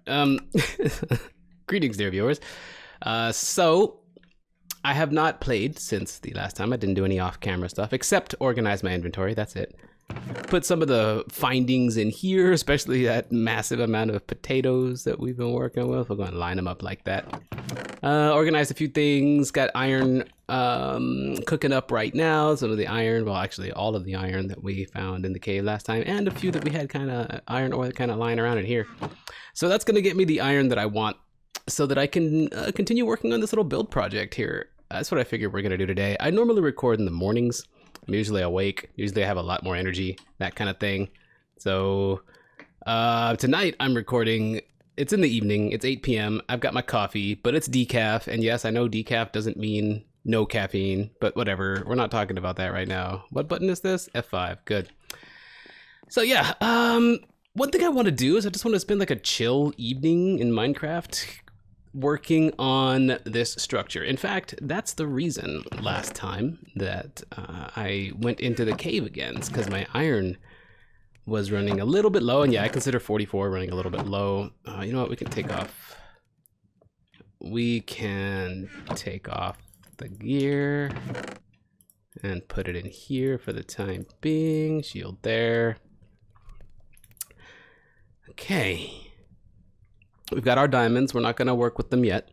All right. Greetings, dear viewers. So I have not played since the last time. I didn't do any off-camera stuff except organize my inventory. That's it. Put some of the findings in here, especially that massive amount of potatoes that we've been working with. We're going to line them up like that. Organized a few things. Got iron cooking up right now. Some of the iron, well, actually all of the iron that we found in the cave last time, and a few that we had kind of iron ore kind of lying around in here. So that's going to get me the iron that I want so that I can continue working on this little build project here. That's what I figured we're going to do today. I normally record in the mornings. I'm usually awake. Usually I have a lot more energy, that kind of thing. So tonight I'm recording. It's in the evening. It's 8 p.m. I've got my coffee, but it's decaf. And yes, I know decaf doesn't mean no caffeine, but whatever. We're not talking about that right now. What button is this? F5. Good. So yeah, one thing I want to do is I just want to spend like a chill evening in Minecraft working on this structure. In fact, that's the reason last time that I went into the cave again, because my iron was running a little bit low. And yeah, I consider 44 running a little bit low. You know what, we can take off the gear and put it in here for the time being. Shield there. Okay. We've got our diamonds. We're not going to work with them yet.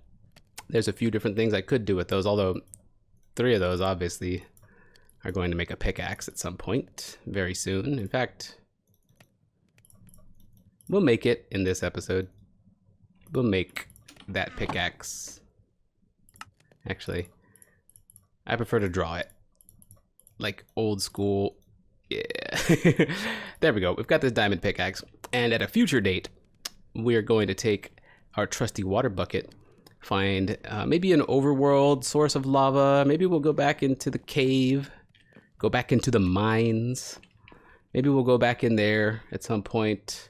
There's a few different things I could do with those, although 3 of those obviously are going to make a pickaxe at some point very soon. In fact, we'll make it in this episode. We'll make that pickaxe. Actually, I prefer to draw it like old school. Yeah. There we go. We've got this diamond pickaxe, and at a future date, we're going to take our trusty water bucket, find maybe an overworld source of lava. Maybe we'll go back into the cave, go back into the mines. Maybe we'll go back in there at some point.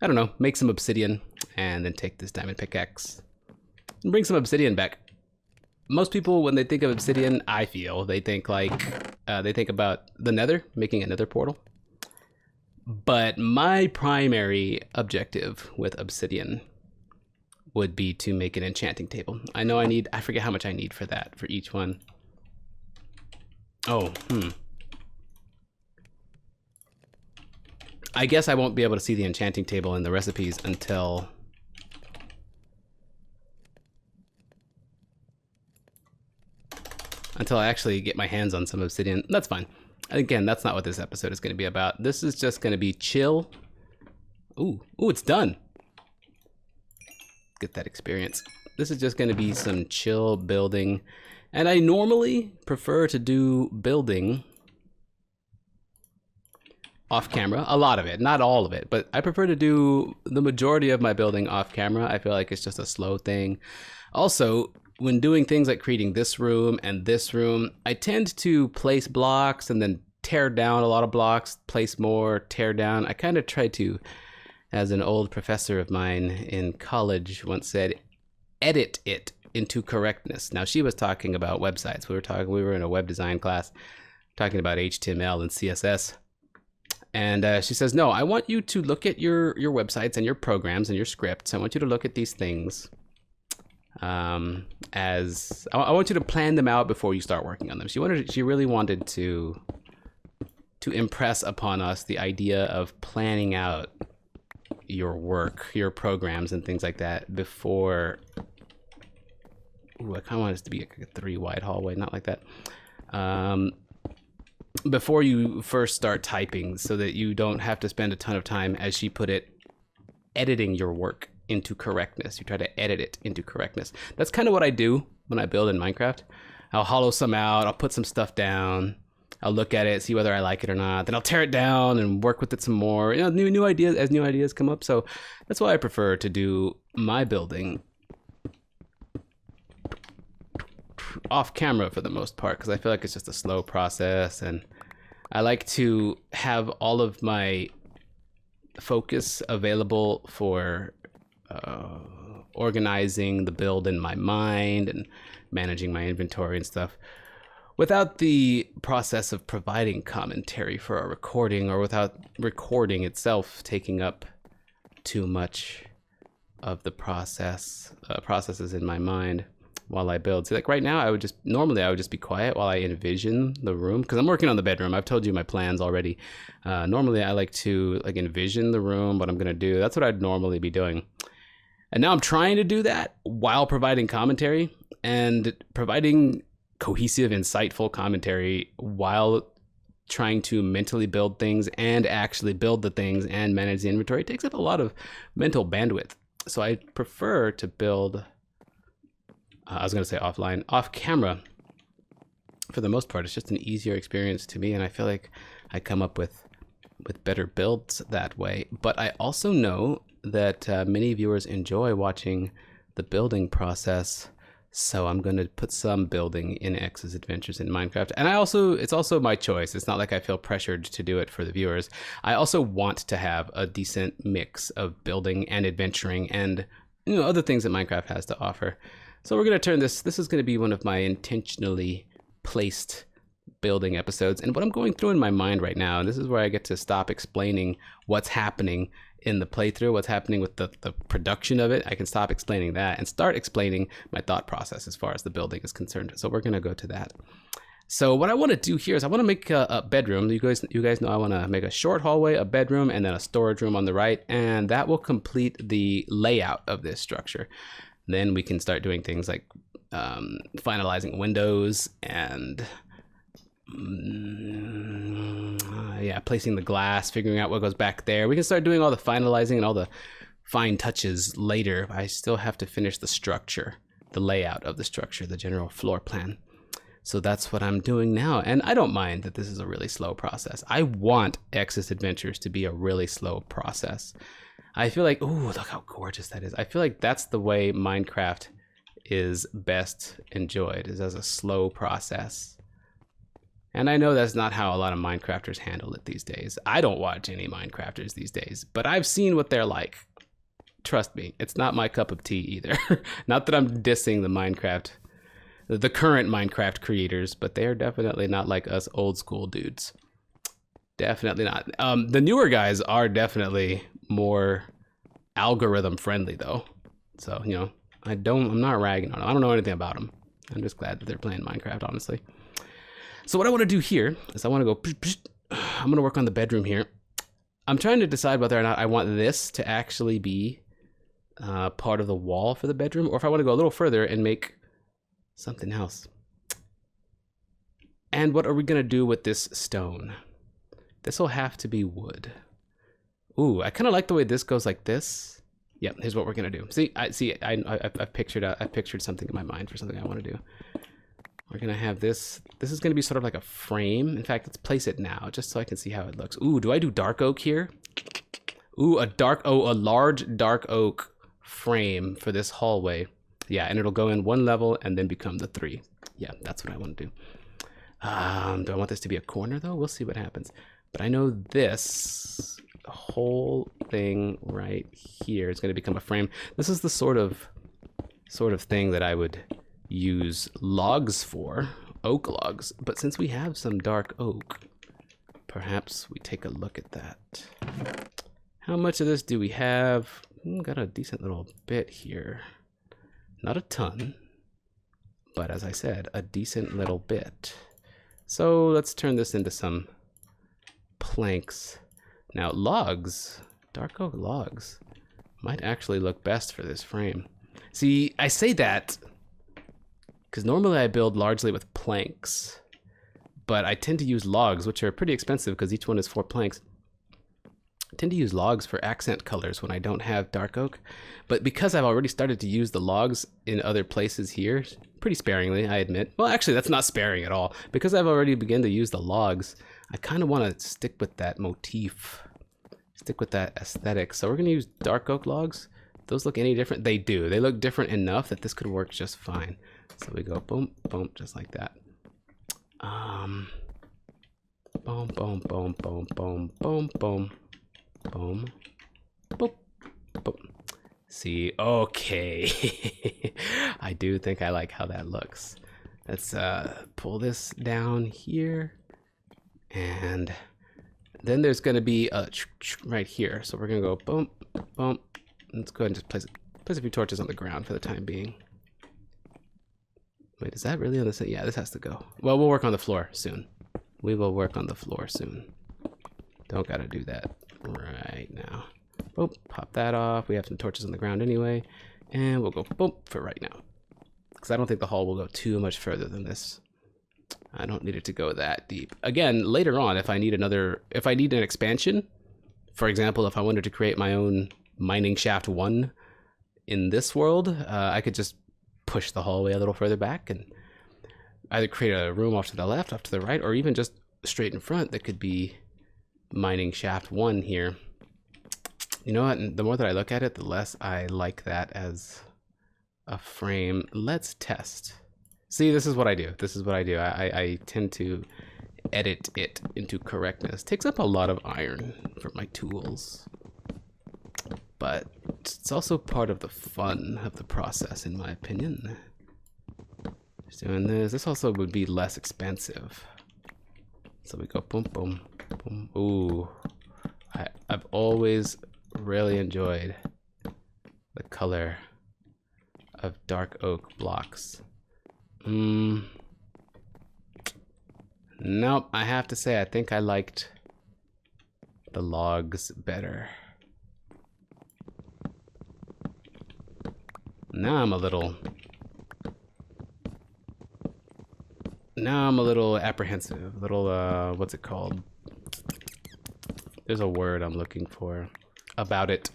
I don't know, make some obsidian and then take this diamond pickaxe and bring some obsidian back. Most people, when they think of obsidian, I feel, they think like, they think about the nether, making a nether portal. But my primary objective with obsidian would be to make an enchanting table. I know I forget how much I need for that, for each one. Oh, I guess I won't be able to see the enchanting table in the recipes until I actually get my hands on some obsidian. That's fine. Again, that's not what this episode is going to be about. This is just going to be chill. Ooh, it's done. Get that experience. This is just going to be some chill building. And I normally prefer to do building off camera. A lot of it, not all of it, but I prefer to do the majority of my building off camera. I feel like it's just a slow thing. Also, when doing things like creating this room and this room, I tend to place blocks and then tear down a lot of blocks, place more, tear down. I kind of try to, as an old professor of mine in college once said, edit it into correctness. Now, she was talking about websites. We were in a web design class talking about HTML and CSS. And she says, no, I want you to look at your websites and your programs and your scripts. I want you to look at these things as I want you to plan them out before you start working on them. She really wanted to impress upon us the idea of planning out your work, your programs and things like that before. Ooh, I kind of want this to be a 3 wide hallway, not like that. Before you first start typing, so that you don't have to spend a ton of time, as she put it, editing your work into correctness. You try to edit it into correctness. That's kind of what I do when I build in Minecraft. I'll hollow some out, I'll put some stuff down, I'll look at it, see whether I like it or not, then I'll tear it down and work with it some more. You know, new ideas as new ideas come up. So that's why I prefer to do my building off camera for the most part, because I feel like it's just a slow process, and I like to have all of my focus available for organizing the build in my mind and managing my inventory and stuff without the process of providing commentary for a recording, or without recording itself taking up too much of the processes in my mind while I build. So like right now, I would just be quiet while I envision the room, because I'm working on the bedroom. I've told you my plans already. Normally I like to like envision the room, what I'm gonna do. That's what I'd normally be doing. And now I'm trying to do that while providing commentary and providing cohesive, insightful commentary while trying to mentally build things and actually build the things and manage the inventory. It takes up a lot of mental bandwidth. So I prefer to build, I was going to say offline, off camera. For the most part, it's just an easier experience to me, and I feel like I come up with better builds that way. But I also know that many viewers enjoy watching the building process, so I'm going to put some building in X's Adventures in Minecraft. And it's also my choice. It's not like I feel pressured to do it for the viewers. I also want to have a decent mix of building and adventuring and, you know, other things that Minecraft has to offer. So we're going to turn this is going to be one of my intentionally placed building episodes. And what I'm going through in my mind right now, and this is where I get to stop explaining what's happening in the playthrough, what's happening with the production of it. I can stop explaining that and start explaining my thought process as far as the building is concerned. So we're going to go to that. So what I want to do here is I want to make a bedroom. You guys know I want to make a short hallway, a bedroom, and then a storage room on the right, and that will complete the layout of this structure. Then we can start doing things like finalizing windows and placing the glass, figuring out what goes back there. We can start doing all the finalizing and all the fine touches later. I still have to finish the structure, the layout of the structure, the general floor plan. So that's what I'm doing now. And I don't mind that this is a really slow process. I want X's Adventures to be a really slow process. I feel like, ooh, look how gorgeous that is. I feel like that's the way Minecraft is best enjoyed, is as a slow process. And I know that's not how a lot of Minecrafters handle it these days. I don't watch any Minecrafters these days, but I've seen what they're like. Trust me, it's not my cup of tea either. Not that I'm dissing the current Minecraft creators, but they're definitely not like us old school dudes. Definitely not. The newer guys are definitely more algorithm friendly though. So, you know, I'm not ragging on them. I don't know anything about them. I'm just glad that they're playing Minecraft, honestly. So what I want to do here is I want to go, I'm going to work on the bedroom here. I'm trying to decide whether or not I want this to actually be part of the wall for the bedroom, or if I want to go a little further and make something else. And what are we going to do with this stone? This will have to be wood. Ooh, I kind of like the way this goes like this. Yeah, here's what we're going to do. I've pictured something in my mind for something I want to do. We're going to have this. This is going to be sort of like a frame. In fact, let's place it now just so I can see how it looks. Ooh, do I do dark oak here? Ooh, a large dark oak frame for this hallway. Yeah, and it'll go in one level and then become the 3. Yeah, that's what I want to do. Do I want this to be a corner though? We'll see what happens. But I know this whole thing right here is going to become a frame. This is the sort of thing that I would use logs for, oak logs. But since we have some dark oak, perhaps we take a look at that. How much of this do we have? Got a decent little bit here. Not a ton, but as I said, a decent little bit. So let's turn this into some planks. Now logs, dark oak logs, might actually look best for this frame. See, I say that because normally I build largely with planks, but I tend to use logs, which are pretty expensive because each one is 4 planks. I tend to use logs for accent colors when I don't have dark oak, but because I've already started to use the logs in other places here, pretty sparingly, I admit. Well, actually, that's not sparing at all. Because I've already begun to use the logs, I kind of want to stick with that motif, stick with that aesthetic. So we're going to use dark oak logs. Those look any different? They do. They look different enough that this could work just fine. So we go boom, boom, just like that. Boom, boom, boom, boom, boom, boom, boom. Boom. Boop. Boop. See, okay. I do think I like how that looks. Let's pull this down here. And then there's going to be a right here. So we're going to go boom, boom. Let's go ahead and just place it Place a few torches on the ground for the time being. Wait, is that really on the side? Yeah, this has to go. Well, we'll work on the floor soon. We will work on the floor soon. Don't gotta do that right now. Oh, pop that off. We have some torches on the ground anyway. And we'll go boom for right now. Because I don't think the hall will go too much further than this. I don't need it to go that deep. Again, later on, if I need an expansion, for example, if I wanted to create my own mining shaft 1 in this world, I could just push the hallway a little further back and either create a room off to the left, off to the right, or even just straight in front that could be mining shaft 1 here. You know what? The more that I look at it, the less I like that as a frame. Let's test. See, this is what I do. This is what I do. I tend to edit it into correctness. Takes up a lot of iron for my tools. But it's also part of the fun of the process, in my opinion. Just doing this. This also would be less expensive. So we go boom, boom, boom. Ooh. I've always really enjoyed the color of dark oak blocks. Nope, I have to say I think I liked the logs better. Now I'm a little apprehensive. What's it called? There's a word I'm looking for about it.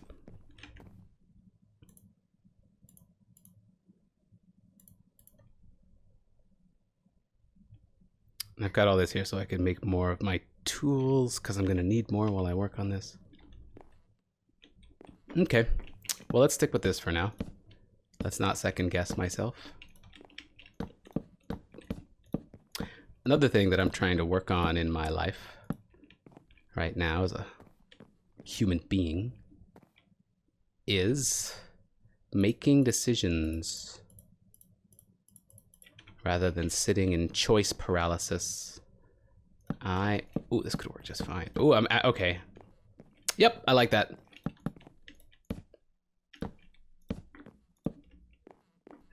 And I've got all this here so I can make more of my tools because I'm going to need more while I work on this. Okay, well, let's stick with this for now. Let's not second guess myself. Another thing that I'm trying to work on in my life right now as a human being is making decisions rather than sitting in choice paralysis. Ooh, this could work just fine. Ooh, okay. Yep, I like that.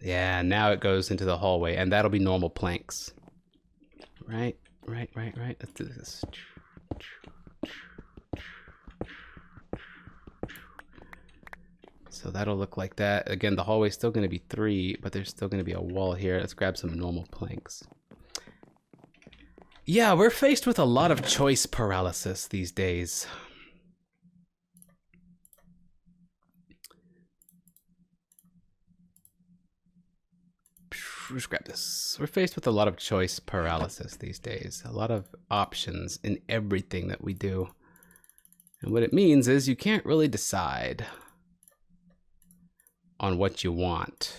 Yeah, now it goes into the hallway, and that'll be normal planks. Right. Let's do this. So that'll look like that. Again, the hallway's still going to be 3, but there's still going to be a wall here. Let's grab some normal planks. Yeah, we're faced with a lot of choice paralysis these days. Let's grab this. We're faced with a lot of choice paralysis these days. A lot of options in everything that we do. And what it means is you can't really decide on what you want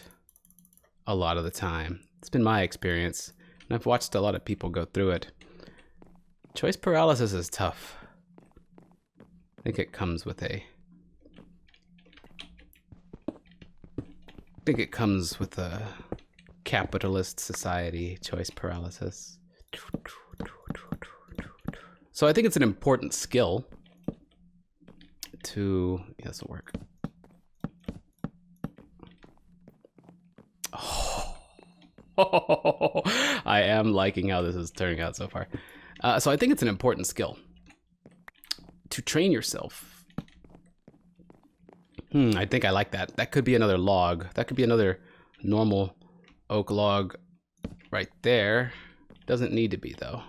a lot of the time. It's been my experience, and I've watched a lot of people go through it. Choice paralysis is tough. I think it comes with a capitalist society, choice paralysis. So I think it's an important skill to, yeah, this will work. Oh, I am liking how this is turning out so far. So I think it's an important skill to train yourself. I think I like that. That could be another log. That could be another normal oak log right there. Doesn't need to be though.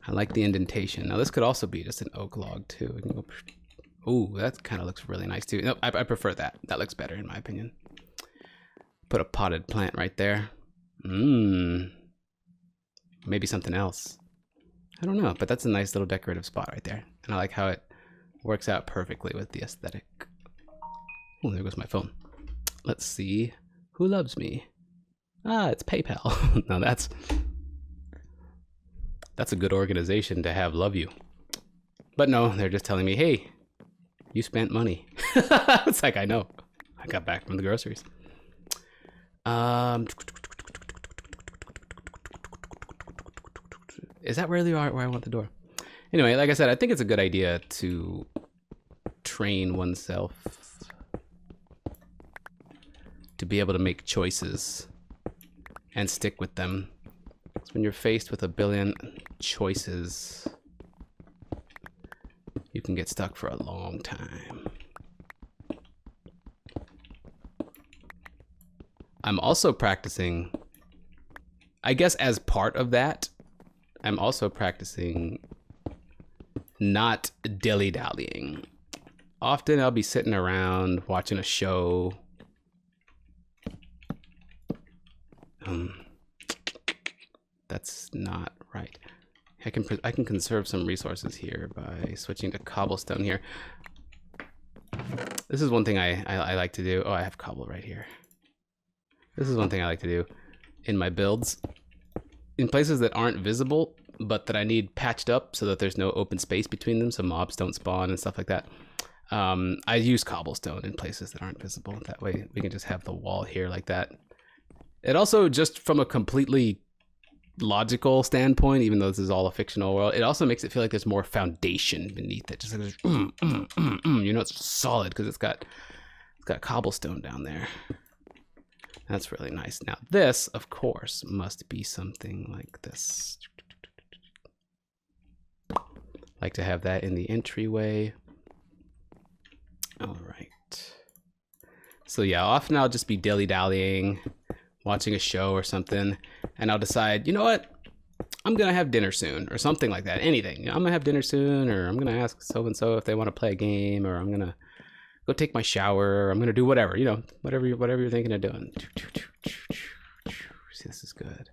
I like the indentation. Now this could also be just an oak log too. We can go. Ooh, that kind of looks really nice too. No, I prefer that. That looks better in my opinion. Put a potted plant right there. Maybe something else. I don't know, but that's a nice little decorative spot right there. And I like how it works out perfectly with the aesthetic. Oh, there goes my phone. Let's see. Who loves me? Ah, it's PayPal. Now that's a good organization to have love you. But no, they're just telling me, hey, you spent money. It's like, I know. I got back from the groceries. Is that really where I want the door? Anyway, like I said, I think it's a good idea to train oneself be able to make choices and stick with them. So when you're faced with a billion choices, you can get stuck for a long time. I'm also practicing, I guess as part of that, I'm also practicing not dilly-dallying. Often I'll be sitting around watching a show. That's not right. I can conserve some resources here by switching to cobblestone here. This is one thing I like to do. Oh, I have cobble right here. This is one thing I like to do in my builds. In places that aren't visible, but that I need patched up so that there's no open space between them so mobs don't spawn and stuff like that. I use cobblestone in places that aren't visible. That way we can just have the wall here like that. It also, just from a completely logical standpoint, even though this is all a fictional world, it also makes it feel like there's more foundation beneath it. Just like you know, it's solid because it's got cobblestone down there. That's really nice. Now this, of course, must be something like this. Like to have that in the entryway. All right. So yeah, often I'll just be dilly-dallying, watching a show or something, and I'll decide, you know what? I'm gonna have dinner soon, or something like that. Anything. You know, I'm gonna have dinner soon, or I'm gonna ask so-and-so if they want to play a game, or I'm gonna go take my shower, or I'm gonna do whatever, you know, whatever you're thinking of doing. See, this is good.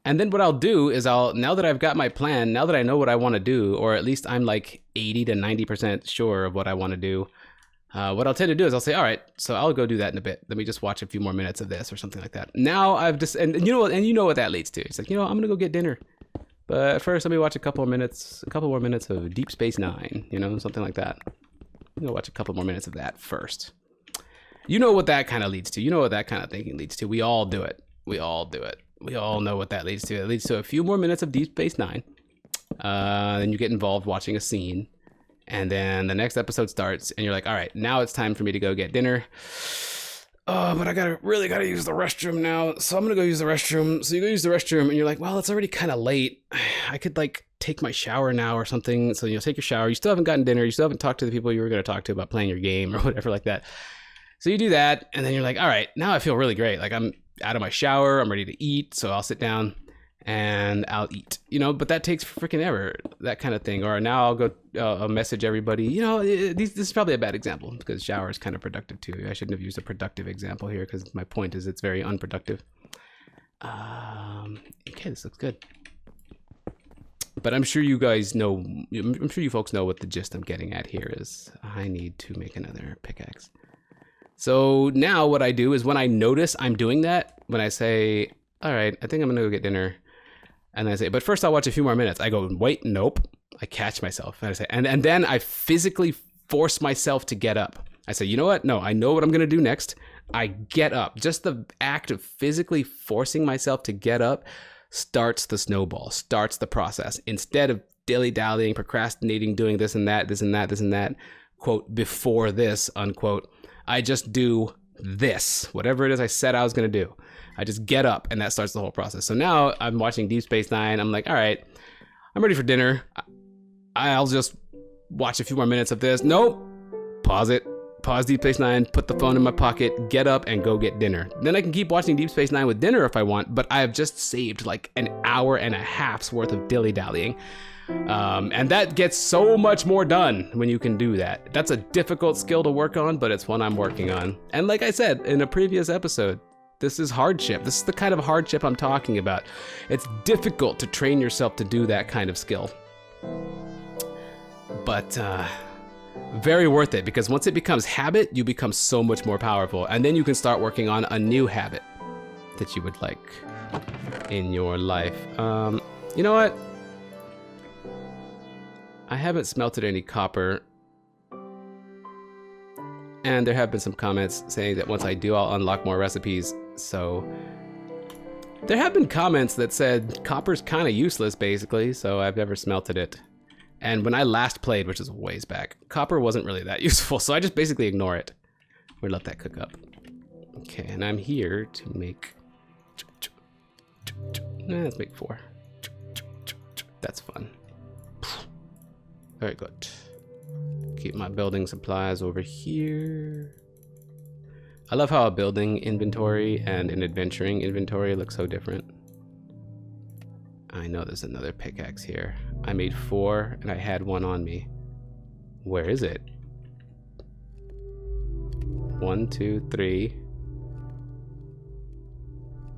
And then what I'll do is now that I've got my plan, now that I know what I want to do, or at least I'm like 80 to 90% sure of what I want to do, what I'll tend to do is I'll say, all right, so I'll go do that in a bit. Let me just watch a few more minutes of this or something like that. Now I've just, and you know what that leads to. It's like, you know, I'm gonna go get dinner, but first let me watch a couple more minutes of Deep Space Nine, you know, something like that. I'm gonna watch a couple more minutes of that first. You know what that kind of leads to. You know what that kind of thinking leads to. We all do it. We all do it. We all know what that leads to. It leads to a few more minutes of Deep Space Nine. Then you get involved watching a scene. And then the next episode starts and you're like, all right, now it's time for me to go get dinner. Oh, but I really gotta use the restroom now. So I'm gonna go use the restroom. So you go use the restroom and you're like, well, it's already kind of late. I could like take my shower now or something. So you'll take your shower. You still haven't gotten dinner. You still haven't talked to the people you were gonna talk to about playing your game or whatever like that. So you do that. And then you're like, all right, now I feel really great. Like I'm out of my shower. I'm ready to eat. So I'll sit down and I'll eat, you know, but that takes freaking ever, that kind of thing. Or now I'll go I'll message everybody, you know, this is probably a bad example because shower is kind of productive too. I shouldn't have used a productive example here because my point is it's very unproductive. Okay, this looks good. But I'm sure you guys know, I'm sure you folks know what the gist I'm getting at here is. I need to make another pickaxe. So now what I do is when I notice I'm doing that, when I say, all right, I think I'm gonna go get dinner. And I say, but first I'll watch a few more minutes. I go, wait, nope. I catch myself. And I say, and then I physically force myself to get up. I say, you know what? No, I know what I'm gonna do next. I get up. Just the act of physically forcing myself to get up starts the snowball, starts the process. Instead of dilly-dallying, procrastinating, doing this and that, quote, before this, unquote, I just do this, whatever it is I said I was gonna do. I just get up and that starts the whole process. So now I'm watching Deep Space Nine. I'm like, all right, I'm ready for dinner. I'll just watch a few more minutes of this. Nope, pause it. Pause Deep Space Nine, put the phone in my pocket, get up and go get dinner. Then I can keep watching Deep Space Nine with dinner if I want, but I have just saved like an hour and a half's worth of dilly-dallying. And that gets so much more done when you can do that. That's a difficult skill to work on, but it's one I'm working on. And like I said in a previous episode, this is hardship. This is the kind of hardship I'm talking about. It's difficult to train yourself to do that kind of skill. But very worth it, because once it becomes habit, you become so much more powerful. And then you can start working on a new habit that you would like in your life. You know what? I haven't smelted any copper. And there have been some comments saying that once I do, I'll unlock more recipes. So there have been comments that said copper's kind of useless, basically. So I've never smelted it. And when I last played, which is a ways back, copper wasn't really that useful. So I just basically ignore it. We let that cook up. Okay, and I'm here to make... let's make 4. That's fun. Very good. Keep my building supplies over here. I love how a building inventory and an adventuring inventory look so different. I know there's another pickaxe here. I made 4 and I had 1 on me. Where is it? 1, 2, 3.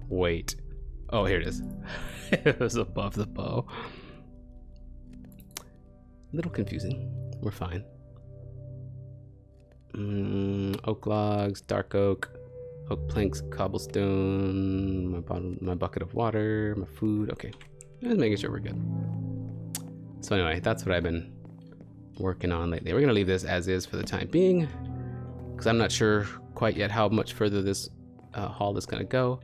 Wait. Oh, here it is. It was above the bow. A little confusing. We're fine. Oak logs, dark oak, oak planks, cobblestone, my bucket of water, my food. Okay, just making sure we're good. So anyway, that's what I've been working on lately. We're gonna leave this as is for the time being, because I'm not sure quite yet how much further this haul is gonna go.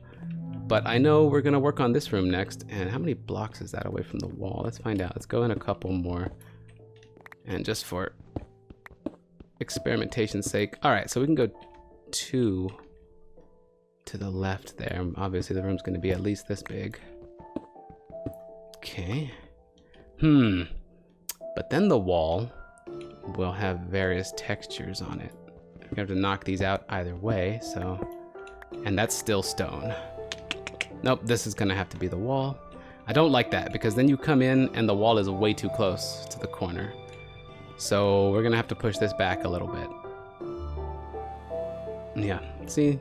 But I know we're gonna work on this room next. And how many blocks is that away from the wall? Let's find out. Let's go in a couple more. And just for experimentation's sake. All right, so we can go 2 to the left there. Obviously the room's gonna be at least this big. Okay. But then the wall will have various textures on it. We have to knock these out either way, so... And that's still stone. Nope, this is gonna have to be the wall. I don't like that, because then you come in and the wall is way too close to the corner. So we're gonna have to push this back a little bit. Yeah, see?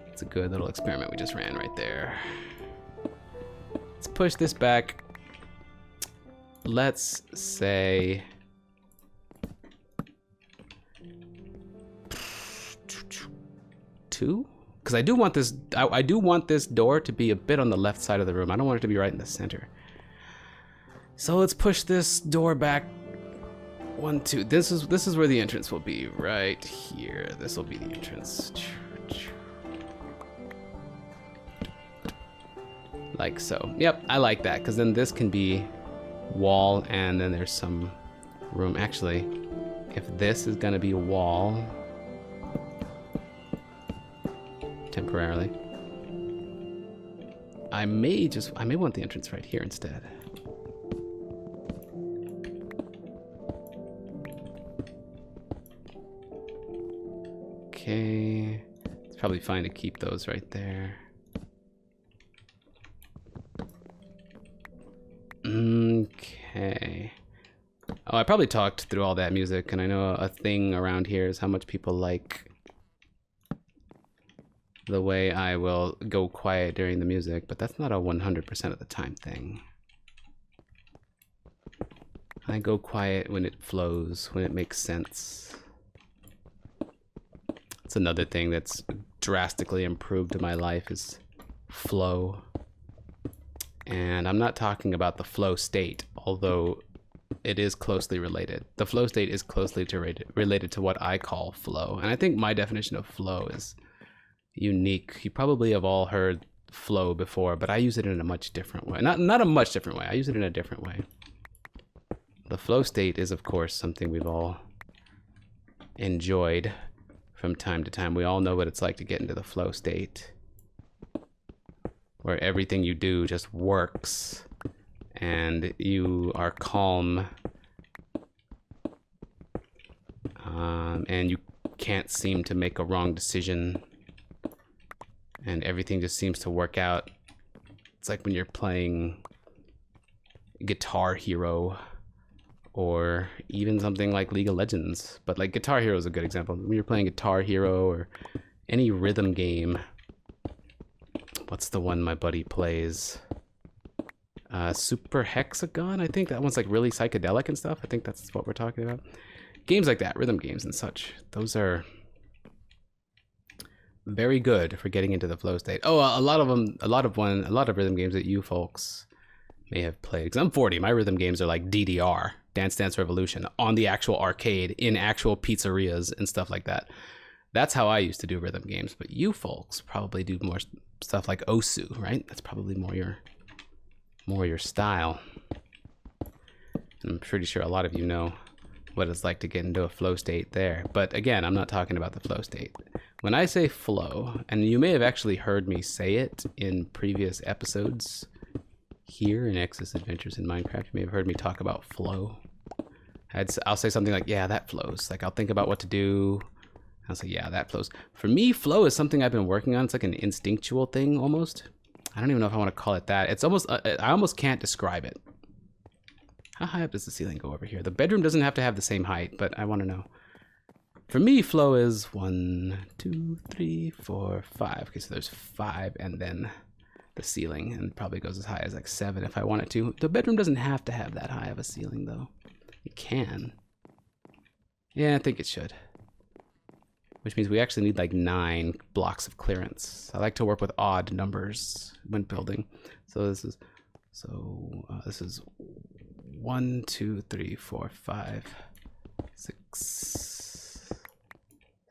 It's a good little experiment we just ran right there. Let's push this back. Let's say... 2? Because I do want this, I do want this door to be a bit on the left side of the room. I don't want it to be right in the center. So let's push this door back 1, 2. This is where the entrance will be, right here. This will be the entrance. Like so. Yep, I like that, because then this can be wall and then there's some room. Actually, if this is gonna be a wall temporarily, I may want the entrance right here instead. Okay, it's probably fine to keep those right there. Okay. Oh, I probably talked through all that music, and I know a thing around here is how much people like the way I will go quiet during the music, but that's not a 100% of the time thing. I go quiet when it flows, when it makes sense. It's another thing that's drastically improved in my life is flow. And I'm not talking about the flow state, although it is closely related. The flow state is closely related to what I call flow. And I think my definition of flow is unique. You probably have all heard flow before, but I use it in a much different way. Not a much different way. I use it in a different way. The flow state is, of course, something we've all enjoyed from time to time. We all know what it's like to get into the flow state, where everything you do just works and you are calm, and you can't seem to make a wrong decision, and everything just seems to work out. It's like when you're playing Guitar Hero, or even something like League of Legends. But like Guitar Hero is a good example. When you're playing Guitar Hero or any rhythm game. What's the one my buddy plays? Super Hexagon, I think. That one's like really psychedelic and stuff. I think that's what we're talking about. Games like that, rhythm games and such. Those are very good for getting into the flow state. Oh, a lot of rhythm games that you folks may have played. Because I'm 40, my rhythm games are like DDR, Dance Dance Revolution, on the actual arcade, in actual pizzerias and stuff like that. That's how I used to do rhythm games. But you folks probably do more stuff like Osu, right? That's probably more your style. And I'm pretty sure a lot of you know what it's like to get into a flow state there. But again, I'm not talking about the flow state. When I say flow, and you may have actually heard me say it in previous episodes here in Exodus Adventures in Minecraft, you may have heard me talk about flow. I'll say something like, yeah, that flows. Like I'll think about what to do. I'll say, yeah, that flows. For me, flow is something I've been working on. It's like an instinctual thing almost. I don't even know if I want to call it that. It's almost, I almost can't describe it. How high up does the ceiling go over here? The bedroom doesn't have to have the same height, but I want to know. For me, flow is 1, 2, 3, 4, 5. Okay, so there's 5 and then the ceiling, and it probably goes as high as like 7 if I want it to. The bedroom doesn't have to have that high of a ceiling though. It can. Yeah, I think it should. Which means we actually need like 9 blocks of clearance. I like to work with odd numbers when building. So this is, this is 1, 2, 3, 4, 5, 6,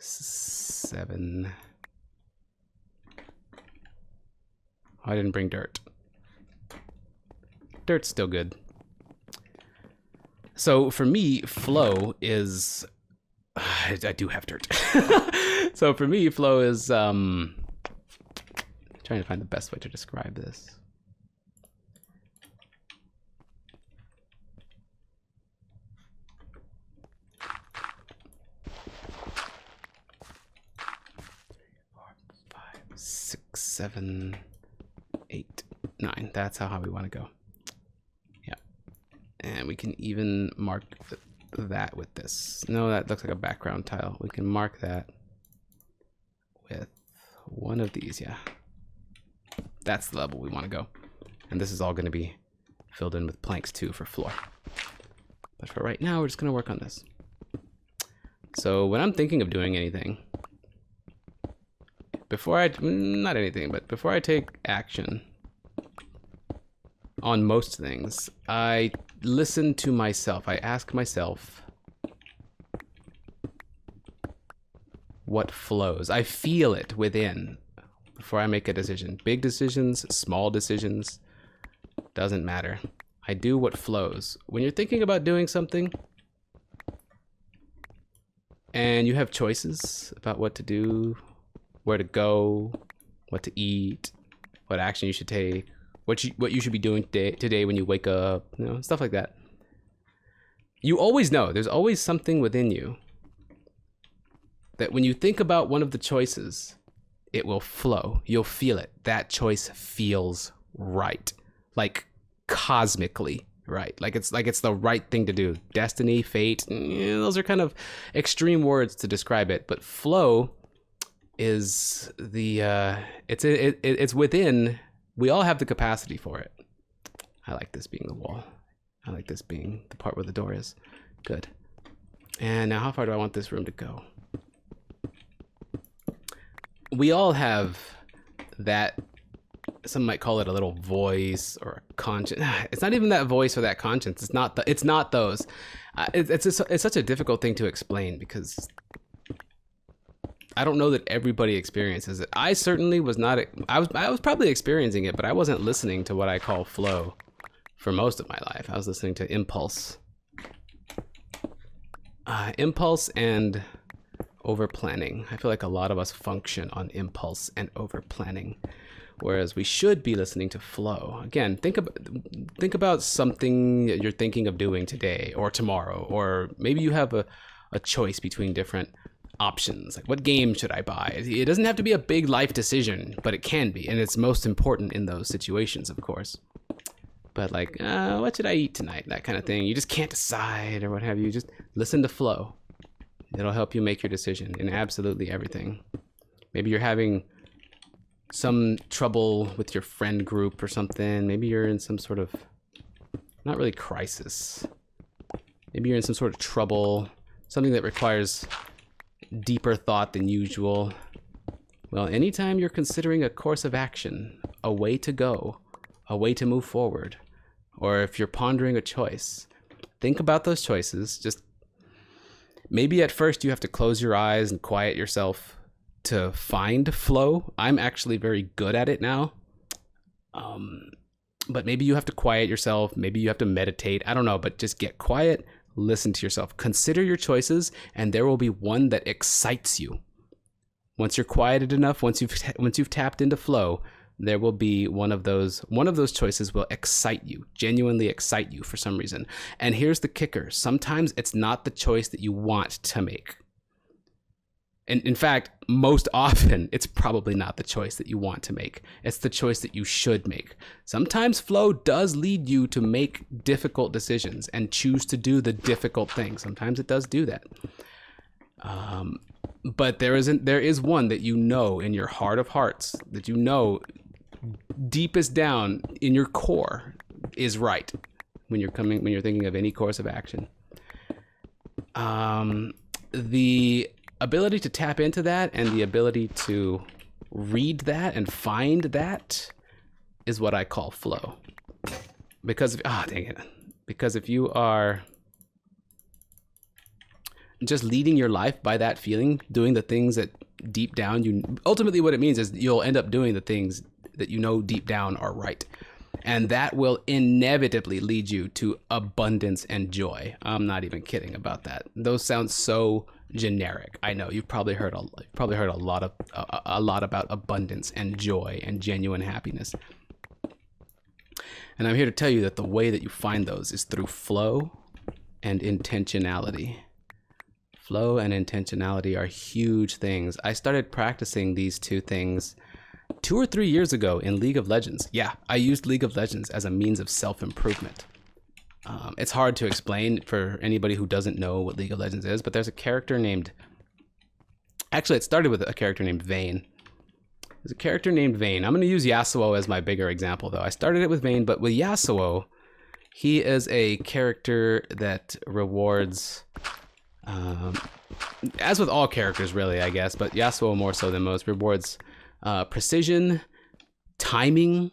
7. Oh, I didn't bring dirt. Dirt's still good. So for me, flow is, I do have dirt. So for me, flow is, trying to find the best way to describe this. Six, 7, 8, 9. That's how we want to go. Yeah. And we can even mark that with this. No, that looks like a background tile. We can mark that with one of these. Yeah. That's the level we want to go. And this is all going to be filled in with planks too for floor. But for right now, we're just going to work on this. So when I'm thinking of doing anything, before I take action on most things, I listen to myself. I ask myself what flows. I feel it within before I make a decision. Big decisions, small decisions, doesn't matter. I do what flows. When you're thinking about doing something and you have choices about what to do, where to go, what to eat, what action you should take, what you should be doing today when you wake up, you know, stuff like that. You always know, there's always something within you that when you think about one of the choices, it will flow. You'll feel it. That choice feels right. Like cosmically right. Like it's the right thing to do. Destiny, fate, those are kind of extreme words to describe it, but flow is the it's within. We all have the capacity for it. I like this being the wall. I like this being the part where the door is. Good. And now how far do I want this room to go? We all have that, some might call it a little voice or a conscience. It's not even that voice or that conscience. It's not those. It's such a difficult thing to explain because I don't know that everybody experiences it. I certainly was not. I was probably experiencing it, but I wasn't listening to what I call flow for most of my life. I was listening to impulse. Impulse and over planning. I feel like a lot of us function on impulse and over planning, whereas we should be listening to flow. Again, think about something that you're thinking of doing today or tomorrow, or maybe you have a choice between different options. Like, what game should I buy? It doesn't have to be a big life decision, but it can be, and it's most important in those situations, of course. But like, what should I eat tonight? That kind of thing. You just can't decide or what have you. Just listen to flow. It'll help you make your decision in absolutely everything. Maybe you're having some trouble with your friend group or something. Maybe you're in some sort of, not really crisis. Maybe you're in some sort of trouble, something that requires deeper thought than usual. Well, anytime you're considering a course of action, a way to go, a way to move forward, or if you're pondering a choice, think about those choices. Just maybe at first you have to close your eyes and quiet yourself to find flow. I'm actually very good at it now. But maybe you have to quiet yourself. Maybe you have to meditate. I don't know, but just get quiet, listen to yourself, consider your choices, and there will be one that excites you. Once you're quieted enough, once you've tapped into flow, there will be one of those choices will excite you, genuinely excite you for some reason. And here's the kicker. Sometimes it's not the choice that you want to make. And in fact, most often, it's probably not the choice that you want to make. It's the choice that you should make. Sometimes flow does lead you to make difficult decisions and choose to do the difficult thing. Sometimes it does do that. But there is one that you know in your heart of hearts, that you know deepest down in your core is right when you're thinking of any course of action. The ability to tap into that and the ability to read that and find that is what I call flow. Because if you are just leading your life by that feeling, doing the things that deep down ultimately what it means is you'll end up doing the things that you know deep down are right. And that will inevitably lead you to abundance and joy. I'm not even kidding about that. Those sound so generic. I know you've probably heard a lot about abundance and joy and genuine happiness. And I'm here to tell you that the way that you find those is through flow and intentionality. Flow and intentionality are huge things. I started practicing these two things 2 or 3 years ago in League of Legends. Yeah, I used League of Legends as a means of self-improvement. It's hard to explain for anybody who doesn't know what League of Legends is, but there's a character named... Actually, it started with a character named Vayne. There's a character named Vayne. I'm going to use Yasuo as my bigger example, though. I started it with Vayne, but with Yasuo, he is a character that rewards... as with all characters, really, I guess, but Yasuo more so than most, rewards precision, timing.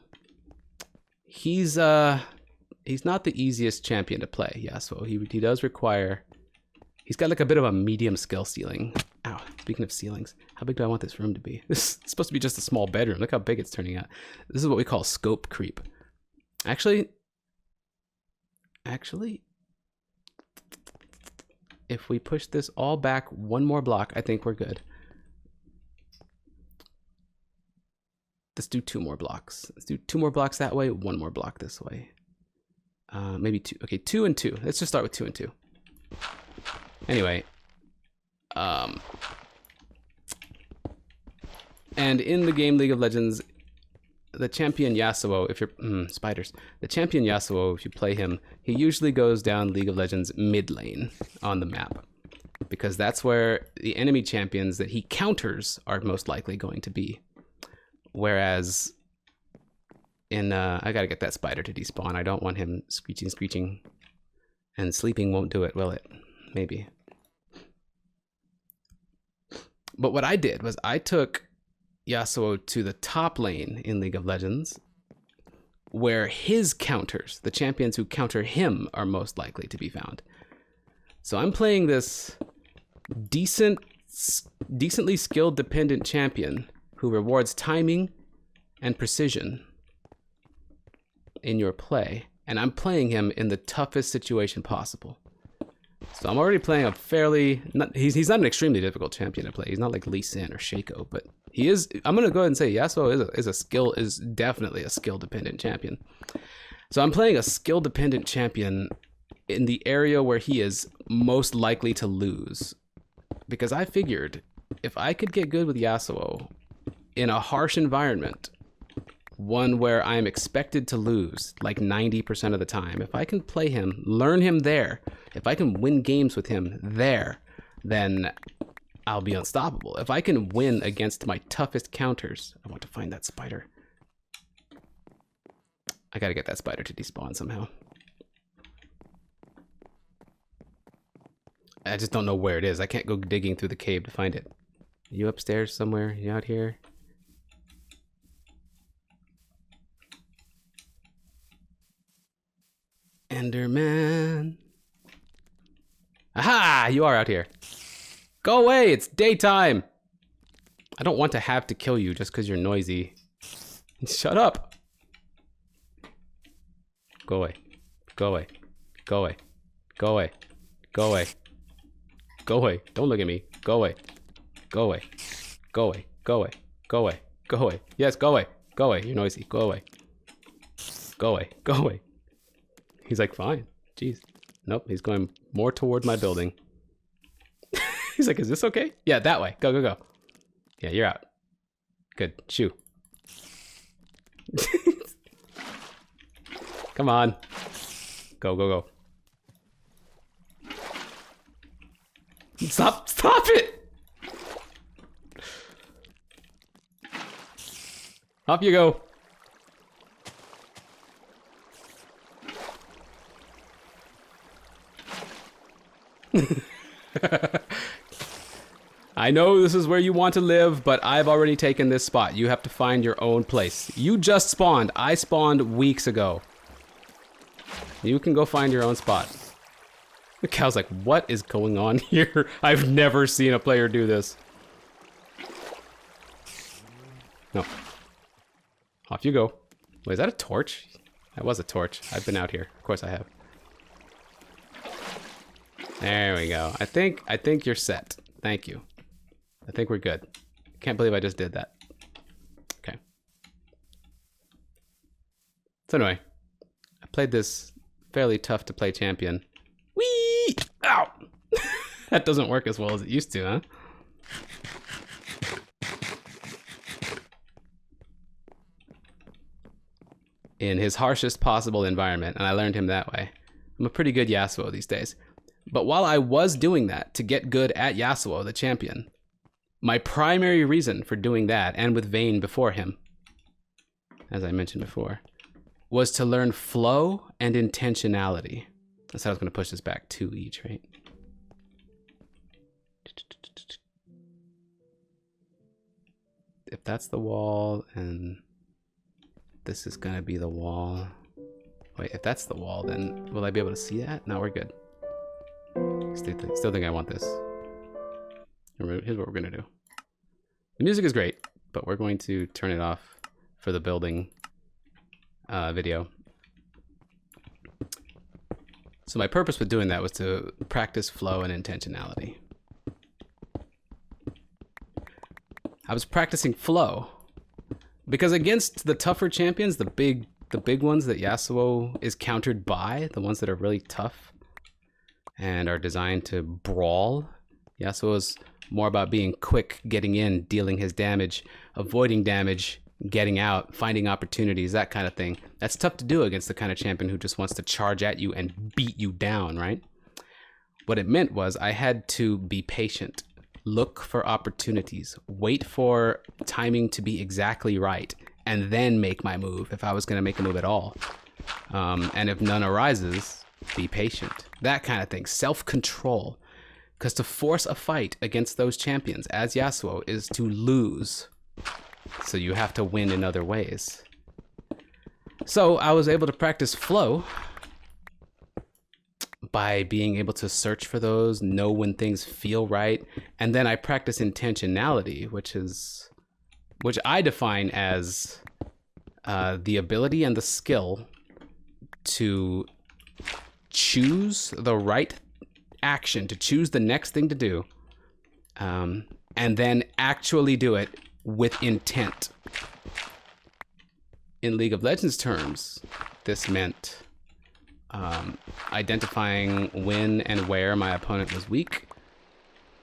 He's not the easiest champion to play, Yasuo. He does require... He's got like a bit of a medium skill ceiling. Ow, speaking of ceilings, how big do I want this room to be? This is supposed to be just a small bedroom. Look how big it's turning out. This is what we call scope creep. Actually, if we push this all back one more block, I think we're good. Let's do 2 more blocks. Let's do 2 more blocks that way, 1 more block this way. Maybe 2. Okay, 2 and 2. Let's just start with 2 and 2. Anyway. And in the game League of Legends, the champion Yasuo, if you're... spiders. The champion Yasuo, if you play him, he usually goes down League of Legends mid lane on the map. Because that's where the enemy champions that he counters are most likely going to be. Whereas in... I gotta get that spider to despawn. I don't want him screeching. And sleeping won't do it, will it? Maybe. But what I did was I took Yasuo to the top lane in League of Legends, where his counters, the champions who counter him, are most likely to be found. So I'm playing this decently skill dependent champion who rewards timing and precision in your play, and I'm playing him in the toughest situation possible. So I'm already playing a fairly... He's not an extremely difficult champion to play. He's not like Lee Sin or Shaco, but he is... I'm going to go ahead and say Yasuo is definitely a skill-dependent champion. So I'm playing a skill-dependent champion in the area where he is most likely to lose. Because I figured if I could get good with Yasuo in a harsh environment, one where I'm expected to lose like 90% of the time, if I can play him, learn him there, if I can win games with him there, then I'll be unstoppable. If I can win against my toughest counters... I want to find that spider. I gotta get that spider to despawn somehow. I just don't know where it is. I can't go digging through the cave to find it. Are you upstairs somewhere? You out here? Enderman. Aha! You are out here. Go away! It's daytime! I don't want to have to kill you just because you're noisy. Shut up! Go away. Go away. Go away. Go away. Go away. Go away. Don't look at me. Go away. Go away. Go away. Go away. Go away. Go away. Yes, go away. Go away. You're noisy. Go away. Go away. Go away. He's like, fine. Jeez. Nope, he's going more toward my building. He's like, is this okay? Yeah, that way. Go, go, go. Yeah, you're out. Good. Shoo. Come on. Go, go, go. Stop it! Off you go. I know this is where you want to live, but I've already taken this spot. You have to find your own place. You just spawned. I spawned weeks ago. You can go find your own spot. The cow's like, what is going on here? I've never seen a player do this. No. Off you go. Wait, is that a torch? That was a torch. I've been out here. Of course I have. There we go. I think you're set. Thank you. I think we're good. Can't believe I just did that. Okay. So anyway, I played this fairly tough to play champion. Whee! Ow! That doesn't work as well as it used to, huh? In his harshest possible environment, and I learned him that way. I'm a pretty good Yasuo these days. But while I was doing that to get good at Yasuo, the champion, my primary reason for doing that, and with Vayne before him, as I mentioned before, was to learn flow and intentionality. That's how I was going to push this back 2 each, right? If that's the wall, and this is going to be the wall. Wait, if that's the wall, then will I be able to see that? No, we're good. Still think I want this. Here's what we're gonna do. The music is great, but we're going to turn it off for the building video. So my purpose with doing that was to practice flow and intentionality. I was practicing flow because against the tougher champions, the big ones that Yasuo is countered by, the ones that are really tough and are designed to brawl. Yasuo is more about being quick, getting in, dealing his damage, avoiding damage, getting out, finding opportunities, that kind of thing. That's tough to do against the kind of champion who just wants to charge at you and beat you down, right? What it meant was I had to be patient, look for opportunities, wait for timing to be exactly right, and then make my move if I was going to make a move at all. And if none arises, be patient. That kind of thing. Self-control. Because to force a fight against those champions as Yasuo is to lose. So you have to win in other ways. So I was able to practice flow by being able to search for those, know when things feel right. And then I practice intentionality, which I define as the ability and the skill to choose the right action, to choose the next thing to do, and then actually do it with intent. In League of Legends terms, this meant identifying when and where my opponent was weak,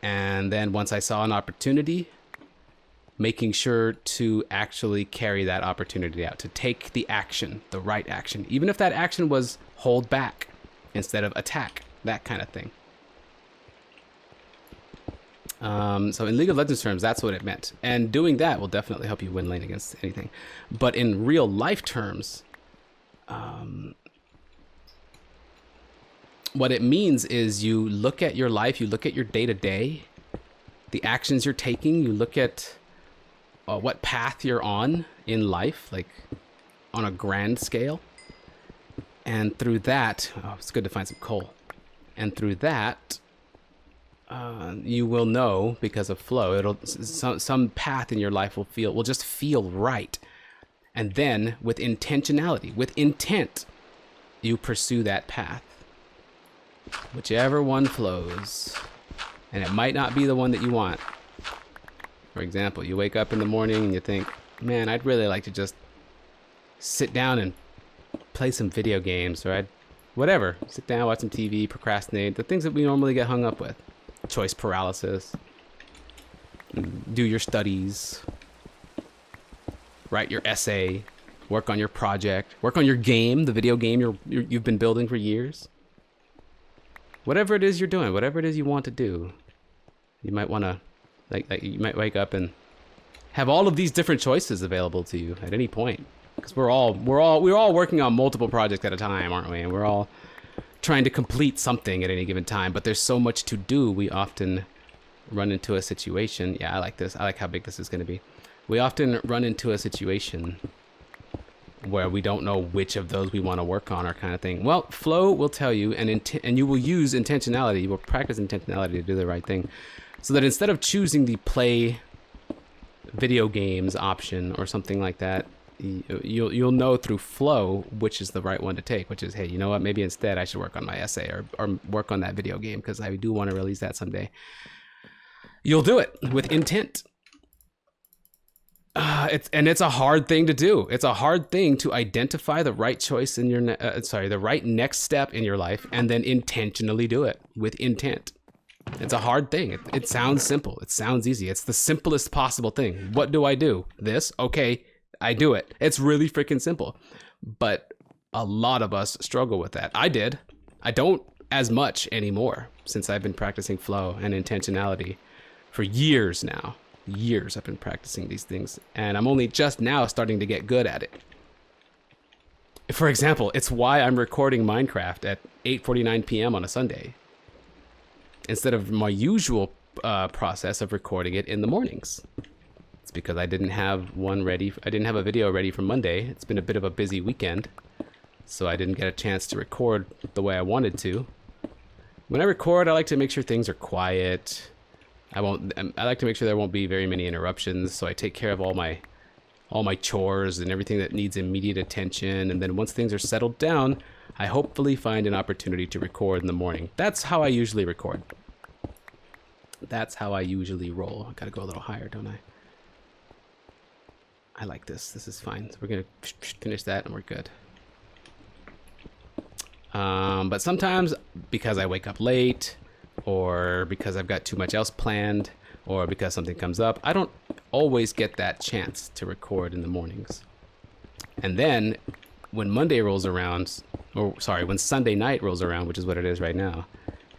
and then once I saw an opportunity, making sure to actually carry that opportunity out, to take the action, the right action, even if that action was hold back instead of attack, that kind of thing. So in League of Legends terms, that's what it meant. And doing that will definitely help you win lane against anything. But in real life terms, what it means is you look at your life, you look at your day-to-day, the actions you're taking, you look at what path you're on in life, like on a grand scale. And through that, it's good to find some coal. And through that, you will know, because of flow, some path in your life will just feel right. And then with intentionality, with intent, you pursue that path. Whichever one flows. And it might not be the one that you want. For example, you wake up in the morning and you think, man, I'd really like to just sit down and play some video games, or whatever. Sit down, watch some TV, procrastinate, the things that we normally get hung up with. Choice paralysis. Do your studies. Write your essay. Work on your project. Work on your game, the video game you've been building for years. Whatever it is you're doing, whatever it is you want to do, you might want to, like you might wake up and have all of these different choices available to you at any point. Because we're all working on multiple projects at a time, aren't we? And we're all trying to complete something at any given time. But there's so much to do. We often run into a situation. Yeah, I like this. I like how big this is going to be. We often run into a situation where we don't know which of those we want to work on, or kind of thing. Well, Flow will tell you, and you will use intentionality. You will practice intentionality to do the right thing, so that instead of choosing the play video games option or something like that, you'll know through Flow which is the right one to take. Which is, hey, you know what? Maybe instead I should work on my essay or work on that video game because I do want to release that someday. You'll do it with intent. It's a hard thing to do. It's a hard thing to identify the right choice in your, the right next step in your life, and then intentionally do it with intent. It's a hard thing. It sounds simple. It sounds easy. It's the simplest possible thing. What do I do? This? Okay, I do it. It's really freaking simple. But a lot of us struggle with that. I did. I don't as much anymore since I've been practicing flow and intentionality for years now. Years I've been practicing these things, and I'm only just now starting to get good at it. For example, it's why I'm recording Minecraft at 8:49 p.m. on a Sunday instead of my usual process of recording it in the mornings. It's because I didn't have a video ready for Monday. It's been a bit of a busy weekend, so I didn't get a chance to record the way I wanted to. When I record, I like to make sure things are quiet. I like to make sure there won't be very many interruptions, so I take care of all my chores and everything that needs immediate attention, and then once things are settled down, I hopefully find an opportunity to record in the morning. That's how I usually record. That's how I usually roll. I gotta go a little higher, don't I? I like this. This is fine. So we're gonna finish that and we're good. But sometimes, because I wake up late, or because I've got too much else planned, or because something comes up, I don't always get that chance to record in the mornings. And then when Monday rolls around, when Sunday night rolls around, which is what it is right now,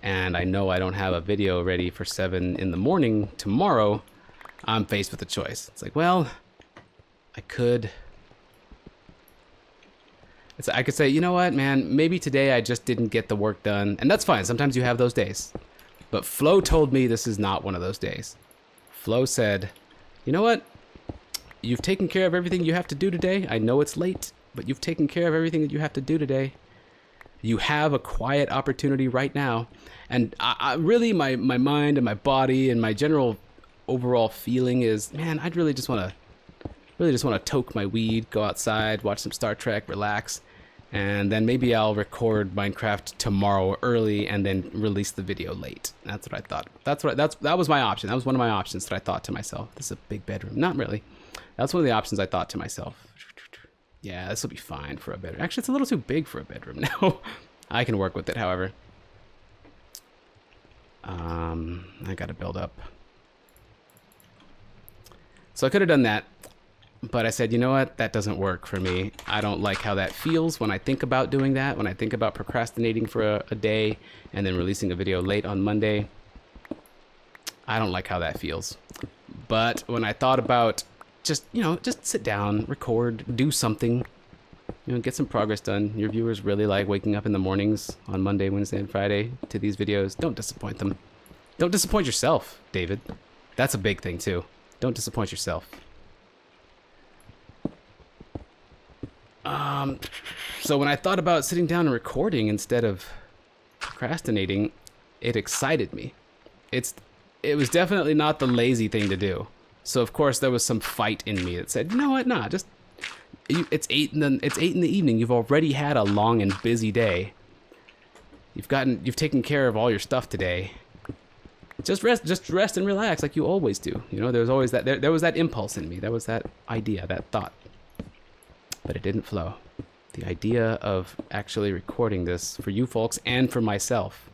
and I know I don't have a video ready for 7 in the morning tomorrow, I'm faced with a choice. It's like, well, I could say, you know what, man, maybe today I just didn't get the work done, and that's fine. Sometimes you have those days. But Flo told me this is not one of those days. Flo said, you know what? You've taken care of everything you have to do today. I know it's late, but you've taken care of everything that you have to do today. You have a quiet opportunity right now. And I really, my mind and my body and my general overall feeling is, man, I'd really just want to toke my weed, go outside, watch some Star Trek, relax. And then maybe I'll record Minecraft tomorrow early and then release the video late. That's what I thought. That was my option. That was one of my options that I thought to myself. This is a big bedroom. Not really. That's one of the options I thought to myself. Yeah, this will be fine for a bedroom. Actually, it's a little too big for a bedroom now. I can work with it, however. I gotta build up. So I could have done that. But I said, you know what? That doesn't work for me. I don't like how that feels when I think about doing that, when I think about procrastinating for a day and then releasing a video late on Monday. I don't like how that feels. But when I thought about just sit down, record, do something, get some progress done. Your viewers really like waking up in the mornings on Monday, Wednesday, and Friday to these videos. Don't disappoint them. Don't disappoint yourself, David. That's a big thing, too. Don't disappoint yourself. So when I thought about sitting down and recording instead of procrastinating, it excited me. It was definitely not the lazy thing to do. So of course there was some fight in me that said, you know what? Nah, it's 8 in the evening. You've already had a long and busy day. You've taken care of all your stuff today. Just rest and relax like you always do. You know, there's always that, there was that impulse in me. There was that idea, that thought. But it didn't flow. The idea of actually recording this for you folks and for myself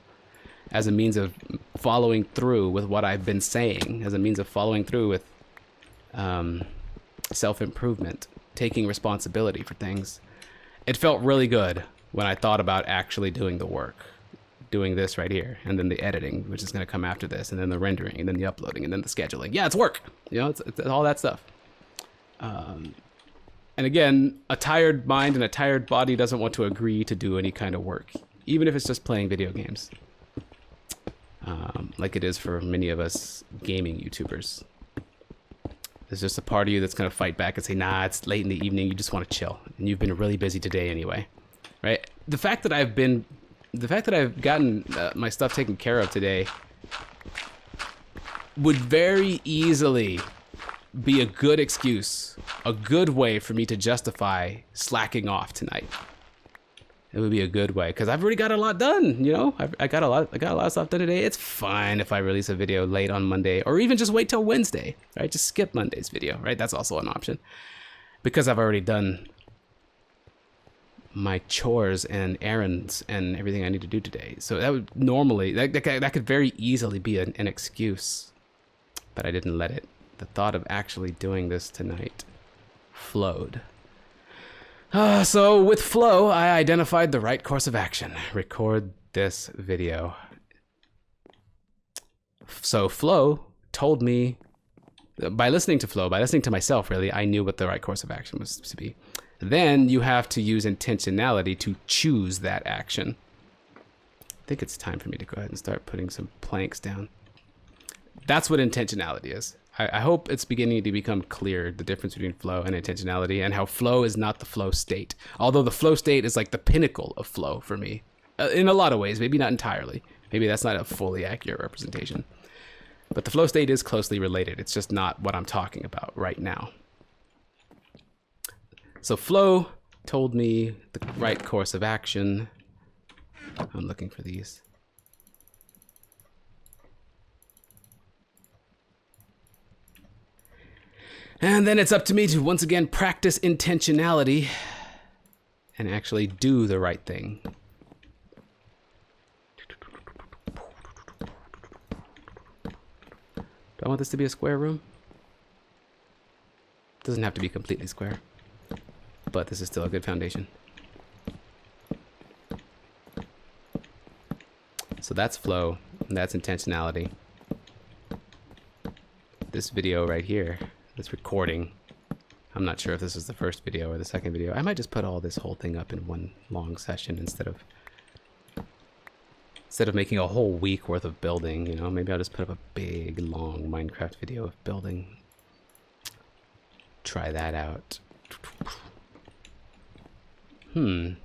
as a means of following through with what I've been saying, as a means of following through with self-improvement, taking responsibility for things. It felt really good when I thought about actually doing the work. Doing this right here, and then the editing, which is going to come after this, and then the rendering, and then the uploading, and then the scheduling. Yeah, it's work. You know, it's all that stuff. And again, a tired mind and a tired body doesn't want to agree to do any kind of work, even if it's just playing video games. Like it is for many of us gaming YouTubers. There's just a part of you that's going to fight back and say, nah, it's late in the evening, you just want to chill, and you've been really busy today anyway, right? The fact that I've gotten my stuff taken care of today would very easily be a good excuse, a good way for me to justify slacking off tonight. It would be a good way, because I've already got a lot done, you know? I got a lot of stuff done today. It's fine if I release a video late on Monday, or even just wait till Wednesday, right? Just skip Monday's video, right? That's also an option, because I've already done my chores and errands and everything I need to do today. So that would normally, that could very easily be an excuse, but I didn't let it. The thought of actually doing this tonight flowed. So with flow, I identified the right course of action. Record this video. So flow told me, by listening to myself really, I knew what the right course of action was to be. Then you have to use intentionality to choose that action. I think it's time for me to go ahead and start putting some planks down. That's what intentionality is. I hope it's beginning to become clear, the difference between flow and intentionality, and how flow is not the flow state. Although the flow state is like the pinnacle of flow for me. In a lot of ways, maybe not entirely. Maybe that's not a fully accurate representation. But the flow state is closely related. It's just not what I'm talking about right now. So flow told me the right course of action. I'm looking for these. And then it's up to me to once again practice intentionality and actually do the right thing. Do I want this to be a square room? Doesn't have to be completely square, but this is still a good foundation. So that's flow, and that's intentionality. This video right here, this recording, I'm not sure if this is the first video or the second video. I might just put all this whole thing up in one long session instead of making a whole week worth of building, you know. Maybe I'll just put up a big long Minecraft video of building. Try that out. That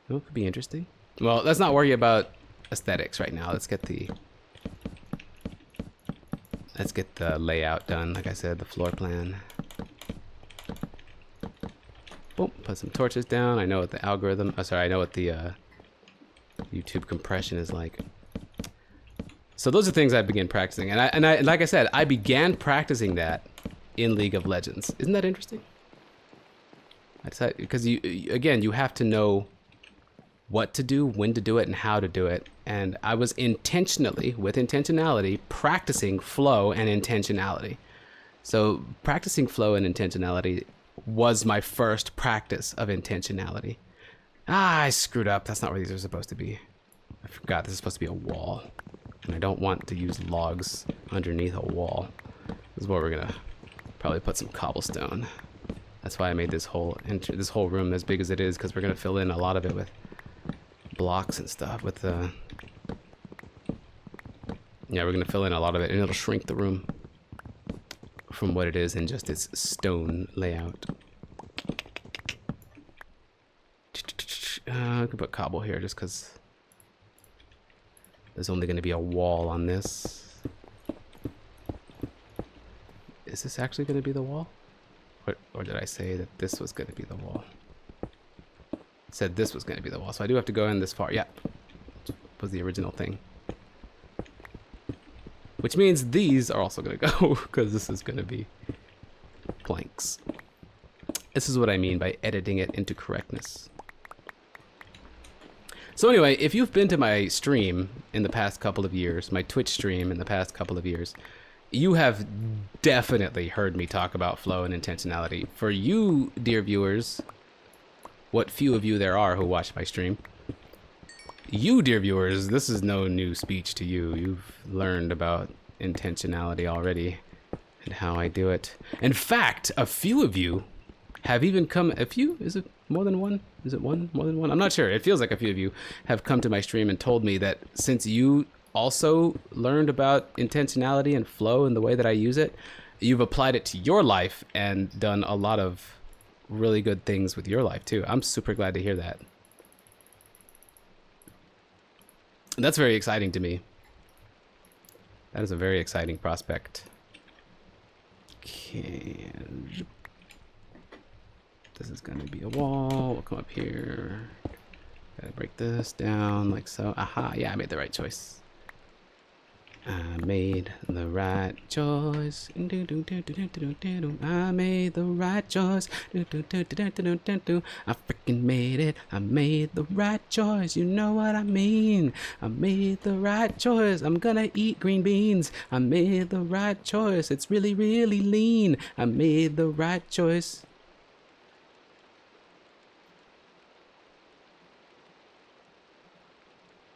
could be interesting. Well, let's not worry about aesthetics right now. Let's get the layout done. Like I said, the floor plan. Boom, put some torches down. I know what the algorithm, I know what the YouTube compression is like. So those are things I began practicing. And I like I said, I began practicing that in League of Legends. Isn't that interesting? I decided, because you have to know what to do, when to do it, and how to do it. And I was intentionally, with intentionality, practicing flow and intentionality. So practicing flow and intentionality was my first practice of intentionality. I screwed up. That's not where these are supposed to be. I forgot this is supposed to be a wall. And I don't want to use logs underneath a wall. This is where we're gonna probably put some cobblestone. That's why I made this whole room as big as it is, because we're gonna fill in a lot of it with blocks and stuff. We're gonna fill in a lot of it, and it'll shrink the room from what it is in just its stone layout. I can put cobble here just because there's only going to be a wall on this. Is this actually going to be the wall? Or did I say that this was going to be the wall? It said this was going to be the wall, so I do have to go in this far. Yeah, was the original thing. which means these are also gonna go because this is gonna be planks. This is what I mean by editing it into correctness. So anyway, if you've been to my stream in the past couple of years, my Twitch stream in the past couple of years, you have definitely heard me talk about flow and intentionality. For you, dear viewers, what few of you there are who watch my stream, you, dear viewers, this is no new speech to you. You've learned about intentionality already and how I do it. In fact, a few of you have even come, a few? Is it more than one? Is it one? More than one? I'm not sure. It feels like a few of you have come to my stream and told me that since you also learned about intentionality and flow and the way that I use it, you've applied it to your life and done a lot of really good things with your life too. I'm super glad to hear that. That's very exciting to me. That is a very exciting prospect. Okay. This is gonna be a wall. We'll come up here. Gotta break this down like so. Aha, yeah, I made the right choice. I made the right choice. I made the right choice. I freaking made it. I made the right choice. You know what I mean. I made the right choice. I'm gonna eat green beans. I made the right choice. It's really, really lean. I made the right choice.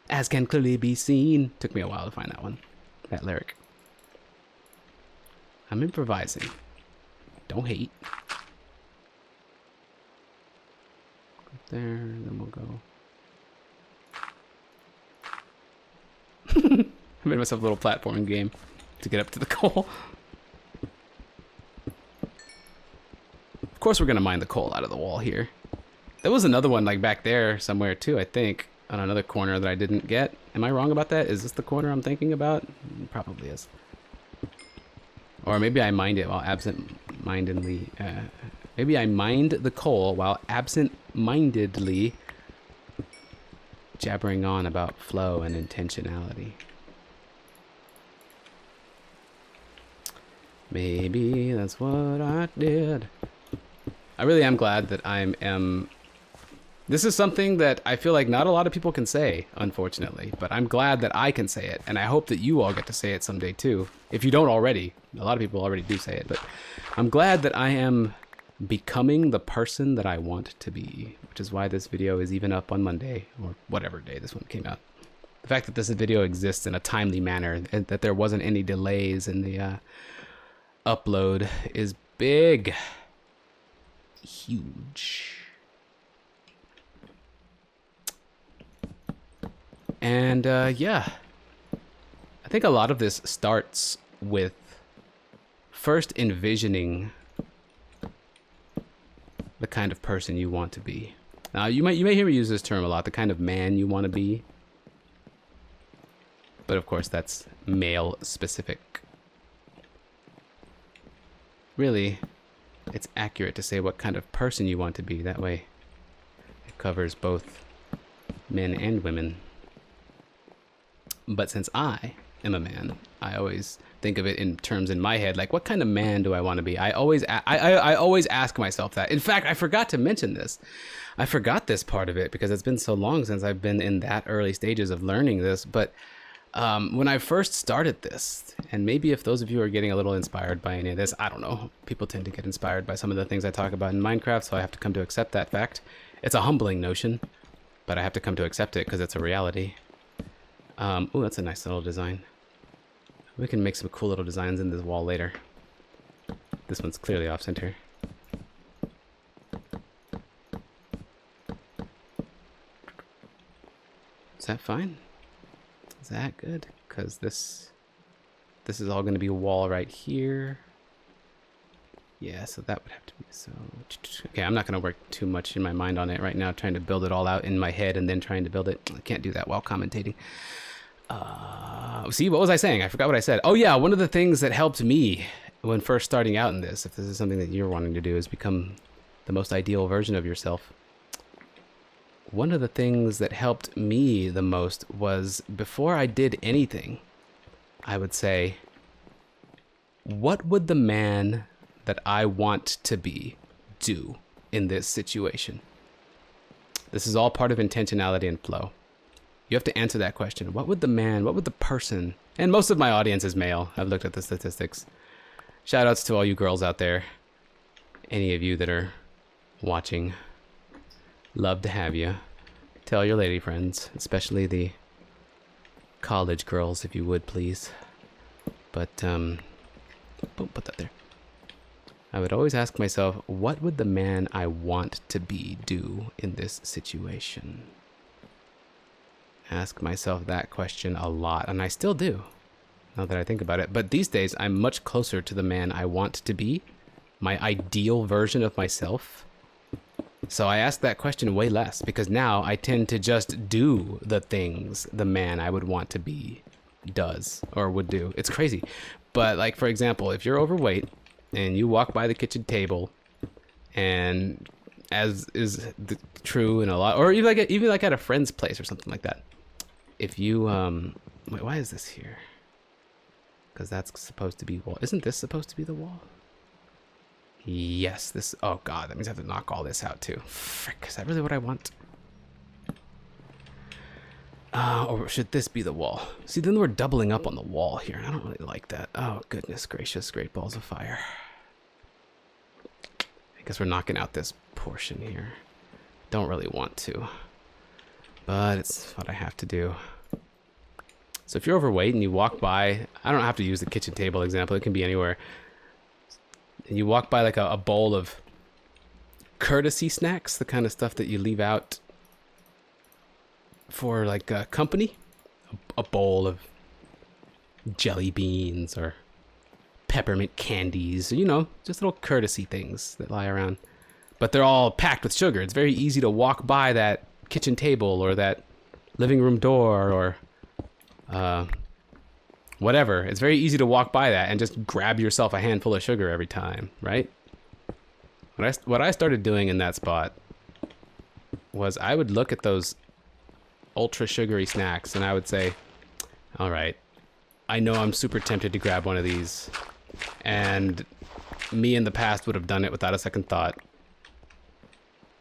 As can clearly be seen. Took me a while to find that one. That lyric. I'm improvising. Don't hate. Go there, then we'll go. I made myself a little platforming game to get up to the coal. Of course we're gonna mine the coal out of the wall here. There was another one like back there somewhere too, I think. On another corner that I didn't get. Am I wrong about that? Is this the corner I'm thinking about? Probably is. Or maybe I mined it while absent-mindedly... maybe I mined the coal while absent-mindedly jabbering on about flow and intentionality. Maybe that's what I did. I really am glad that I am... This is something that I feel like not a lot of people can say, unfortunately, but I'm glad that I can say it, and I hope that you all get to say it someday too. If you don't already, a lot of people already do say it, but I'm glad that I am becoming the person that I want to be, which is why this video is even up on Monday, or whatever day this one came out. The fact that this video exists in a timely manner, and that there wasn't any delays in the upload is big. Huge. And yeah, I think a lot of this starts with first envisioning the kind of person you want to be. Now you may hear me use this term a lot, the kind of man you want to be. But of course that's male specific. Really, it's accurate to say what kind of person you want to be. That way it covers both men and women. But since I am a man, I always think of it in terms in my head, like what kind of man do I want to be? I always ask myself that. In fact, I forgot to mention this. I forgot this part of it because it's been so long since I've been in that early stages of learning this. But when I first started this, and maybe if those of you are getting a little inspired by any of this, I don't know. People tend to get inspired by some of the things I talk about in Minecraft, so I have to come to accept that fact. It's a humbling notion, but I have to come to accept it because it's a reality. Oh, that's a nice little design. We can make some cool little designs in this wall later. This one's clearly off center. Is that fine? Is that good? Because this is all going to be a wall right here. Yeah, so that would have to be so... Okay, I'm not going to work too much in my mind on it right now, trying to build it all out in my head and then trying to build it. I can't do that while commentating. See, what was I saying? I forgot what I said. Oh yeah, one of the things that helped me when first starting out in this, if this is something that you're wanting to do, is become the most ideal version of yourself. One of the things that helped me the most was before I did anything, I would say, what would the man that I want to be do in this situation? This is all part of intentionality and flow. You have to answer that question. What would the person, and most of my audience is male. I've looked at the statistics. Shout outs to all you girls out there. Any of you that are watching. Love to have you. Tell your lady friends, especially the college girls, if you would, please. But, boom, put that there. I would always ask myself, what would the man I want to be do in this situation? Ask myself that question a lot, and I still do, now that I think about it. But these days, I'm much closer to the man I want to be, my ideal version of myself. So I ask that question way less, because now I tend to just do the things the man I would want to be does or would do. It's crazy. But like, for example, if you're overweight and you walk by the kitchen table, and as is true in a lot, or even like at a friend's place or something like that. If you, wait, why is this here? Because that's supposed to be wall. Isn't this supposed to be the wall? Yes, this, oh God, that means I have to knock all this out too. Frick, is that really what I want? Or should this be the wall? See, then we're doubling up on the wall here, and I don't really like that. Oh, goodness gracious, great balls of fire. I guess we're knocking out this portion here. Don't really want to, but it's what I have to do. So if you're overweight and you walk by, I don't have to use the kitchen table example, it can be anywhere. And you walk by like a bowl of courtesy snacks, the kind of stuff that you leave out for like company. A bowl of jelly beans or peppermint candies, you know, just little courtesy things that lie around. But they're all packed with sugar. It's very easy to walk by that kitchen table or that living room door or whatever. It's very easy to walk by that and just grab yourself a handful of sugar every time, right? What I started doing in that spot was I would look at those ultra sugary snacks and I would say, all right, I know I'm super tempted to grab one of these, and me in the past would have done it without a second thought.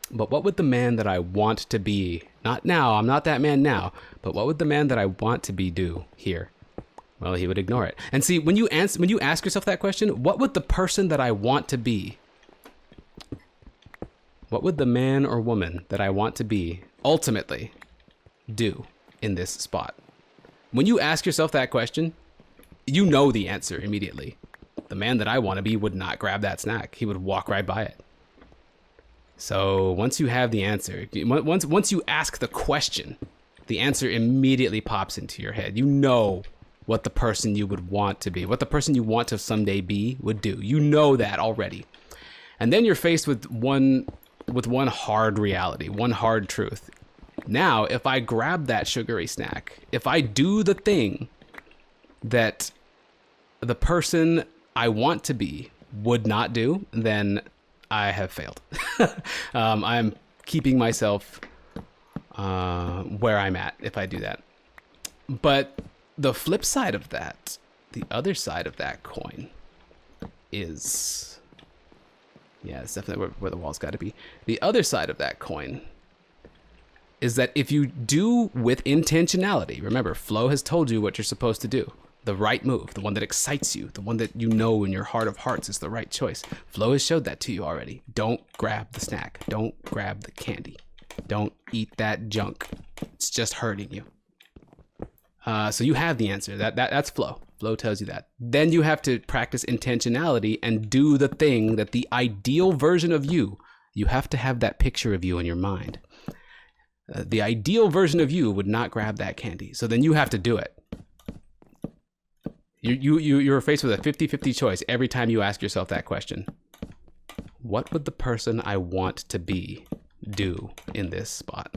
But what would the man that I want to be, not now, I'm not that man now, but what would the man that I want to be do here? Well, he would ignore it. And see, when you ask yourself that question, what would the person that I want to be, what would the man or woman that I want to be ultimately do in this spot? When you ask yourself that question, you know the answer immediately. The man that I want to be would not grab that snack. He would walk right by it. So once you have the answer, once you ask the question, the answer immediately pops into your head. You know what the person you would want to be, what the person you want to someday be would do. You know that already. And then you're faced with one hard reality, one hard truth. Now, if I grab that sugary snack, if I do the thing that the person I want to be would not do, then I have failed. I'm keeping myself where I'm at if I do that. But the flip side of that, the other side of that coin is, yeah, it's definitely where the wall's got to be. The other side of that coin is that if you do with intentionality, remember, flow has told you what you're supposed to do. The right move, the one that excites you, the one that you know in your heart of hearts is the right choice. Flow has showed that to you already. Don't grab the snack. Don't grab the candy. Don't eat that junk. It's just hurting you. So you have the answer. That's flow. Flow tells you that. Then you have to practice intentionality and do the thing that the ideal version of you have to have that picture of you in your mind. The ideal version of you would not grab that candy. So then you have to do it. You're faced with a 50-50 choice every time you ask yourself that question. What would the person I want to be do in this spot?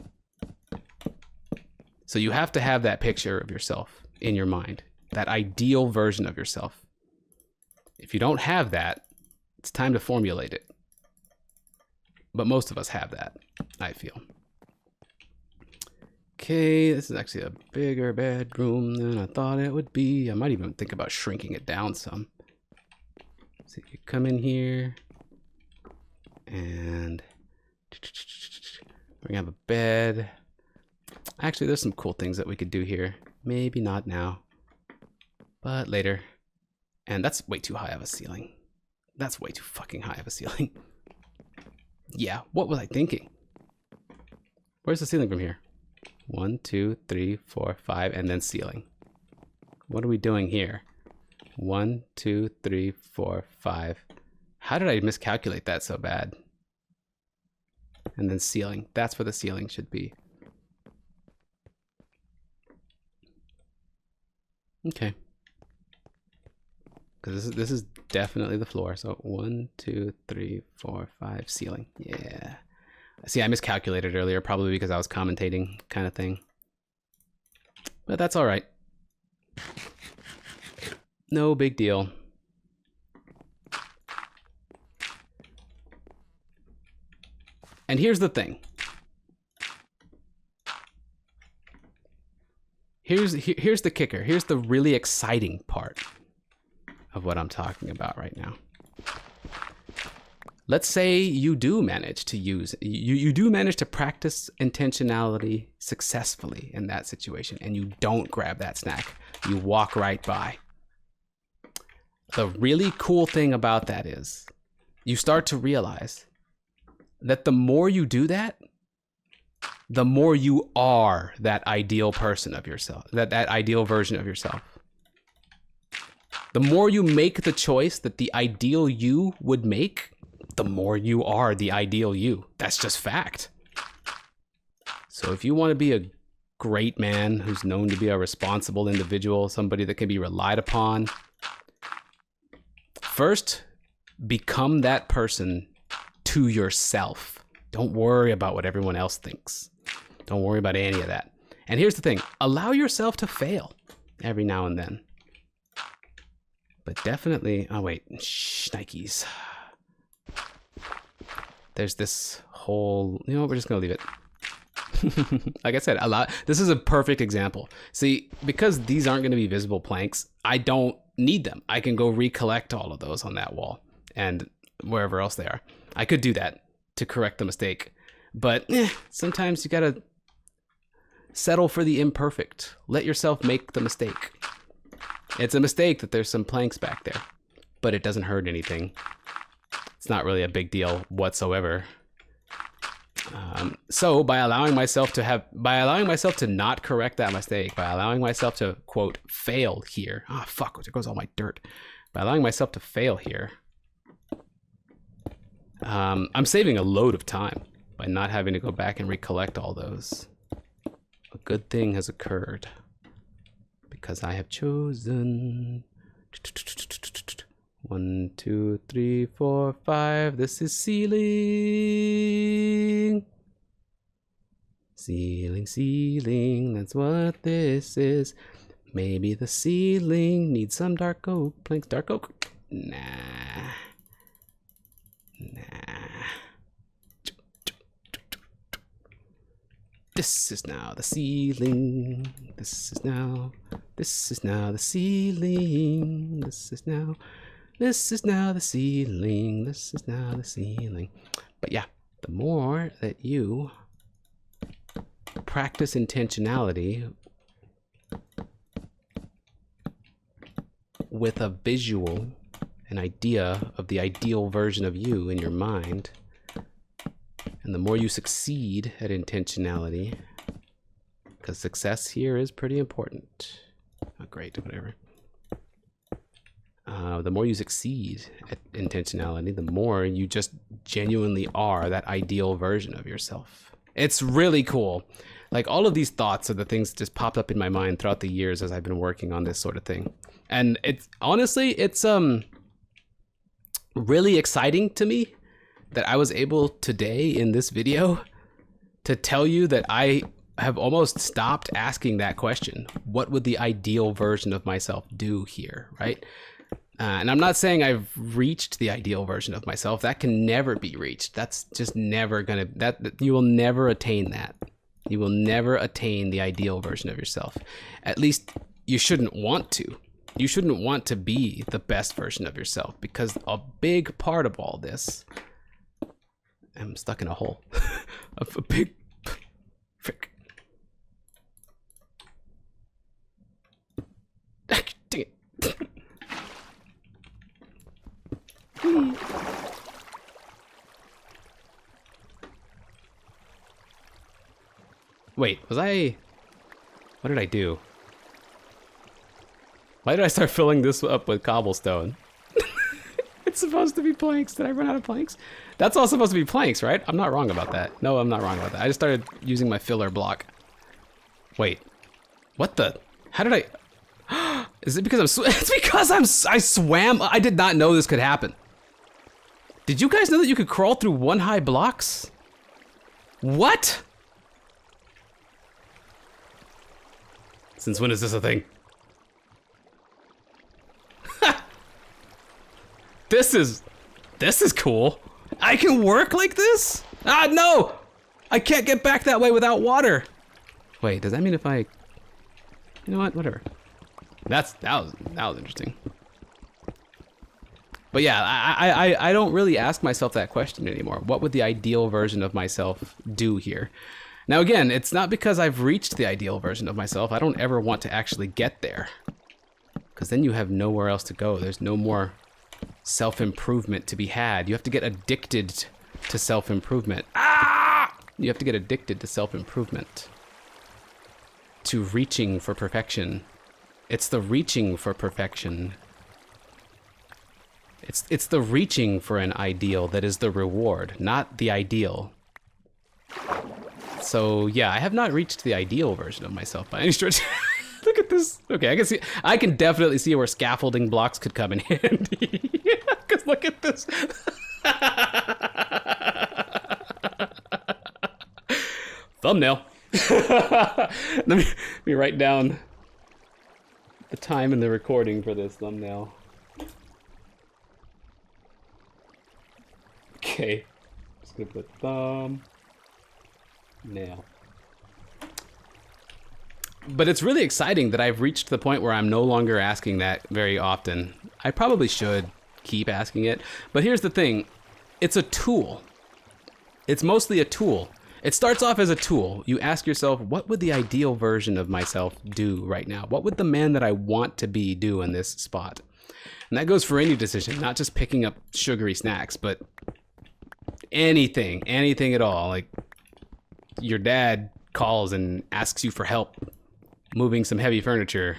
So you have to have that picture of yourself in your mind, that ideal version of yourself. If you don't have that, it's time to formulate it. But most of us have that, I feel. Okay, this is actually a bigger bedroom than I thought it would be. I might even think about shrinking it down some. So you come in here and we're gonna have a bed. Actually, there's some cool things that we could do here. Maybe not now, but later. And that's way too high of a ceiling. That's way too fucking high of a ceiling. Yeah, what was I thinking? Where's the ceiling from here? 1, 2, 3, 4, 5, and then ceiling. What are we doing here? 1, 2, 3, 4, 5. How did I miscalculate that so bad? And then ceiling. That's where the ceiling should be. Okay. Because this is definitely the floor. So 1, 2, 3, 4, 5, ceiling. Yeah. See, I miscalculated earlier, probably because I was commentating kind of thing. But that's all right. No big deal. And here's the thing. Here's the kicker. Here's the really exciting part of what I'm talking about right now. Let's say you do manage to use, you do manage to practice intentionality successfully in that situation, and you don't grab that snack. You walk right by. The really cool thing about that is you start to realize that the more you do that, the more you are that ideal person of yourself, that ideal version of yourself. The more you make the choice that the ideal you would make, the more you are the ideal you. That's just fact. So if you want to be a great man who's known to be a responsible individual, somebody that can be relied upon, first, become that person to yourself. Don't worry about what everyone else thinks. Don't worry about any of that. And here's the thing, allow yourself to fail every now and then. But definitely, oh wait, shh, Nikes. There's this whole, you know, we're just gonna leave it. Like I said, this is a perfect example. See, because these aren't gonna be visible planks, I don't need them. I can go recollect all of those on that wall and wherever else they are. I could do that to correct the mistake, but sometimes you gotta settle for the imperfect. Let yourself make the mistake. It's a mistake that there's some planks back there, but it doesn't hurt anything. It's not really a big deal whatsoever. So by allowing myself to not correct that mistake, by allowing myself to quote fail here, fuck, there goes all my dirt. By allowing myself to fail here, I'm saving a load of time by not having to go back and recollect all those. A good thing has occurred because I have chosen. 1, 2, 3, 4, 5. This is ceiling. Ceiling, ceiling. That's what this is. Maybe the ceiling needs some dark oak planks. Dark oak? Nah. This is now the ceiling. This is now the ceiling. This is now the ceiling. This is now the ceiling. But yeah, the more that you practice intentionality with a visual, an idea of the ideal version of you in your mind, and the more you succeed at intentionality, because success here is pretty important. Oh, great, whatever. The more you succeed at intentionality, the more you just genuinely are that ideal version of yourself. It's really cool. Like, all of these thoughts are the things that just popped up in my mind throughout the years as I've been working on this sort of thing. And it's honestly, it's really exciting to me that I was able today in this video to tell you that I have almost stopped asking that question. What would the ideal version of myself do here, right? And I'm not saying I've reached the ideal version of myself. That can never be reached. That's just never gonna, that you will never attain that. You will never attain the ideal version of yourself. At least you shouldn't want to. You shouldn't want to be the best version of yourself, because a big part of all this... I'm stuck in a hole. A big... Frick. Dang it. Wait, was I... What did I do? Why did I start filling this up with cobblestone? It's supposed to be planks. Did I run out of planks? That's all supposed to be planks, right? I'm not wrong about that. No, I'm not wrong about that. I just started using my filler block. Wait. What the? How did I... Is it because it's because I swam? I did not know this could happen. Did you guys know that you could crawl through one-high blocks? What? Since when is this a thing? This is cool. I can work like this? Ah, no! I can't get back that way without water. Wait, does that mean if I... You know what? Whatever. That was interesting. But yeah, I don't really ask myself that question anymore. What would the ideal version of myself do here? Now again, it's not because I've reached the ideal version of myself. I don't ever want to actually get there. Because then you have nowhere else to go. There's no more self-improvement to be had. You have to get addicted to self-improvement. Ah! You have to get addicted to self-improvement. To reaching for perfection. It's the reaching for perfection. It's the reaching for an ideal that is the reward, not the ideal. So yeah, I have not reached the ideal version of myself by any stretch. Look at this. Okay, I can definitely see where scaffolding blocks could come in handy. Because look at this. Thumbnail. Let me write down the time in the recording for this thumbnail. Okay, just gonna put thumbnail. But it's really exciting that I've reached the point where I'm no longer asking that very often. I probably should keep asking it, but here's the thing. It's a tool. It's mostly a tool. It starts off as a tool. You ask yourself, what would the ideal version of myself do right now? What would the man that I want to be do in this spot? And that goes for any decision, not just picking up sugary snacks, but anything at all. Like your dad calls and asks you for help moving some heavy furniture.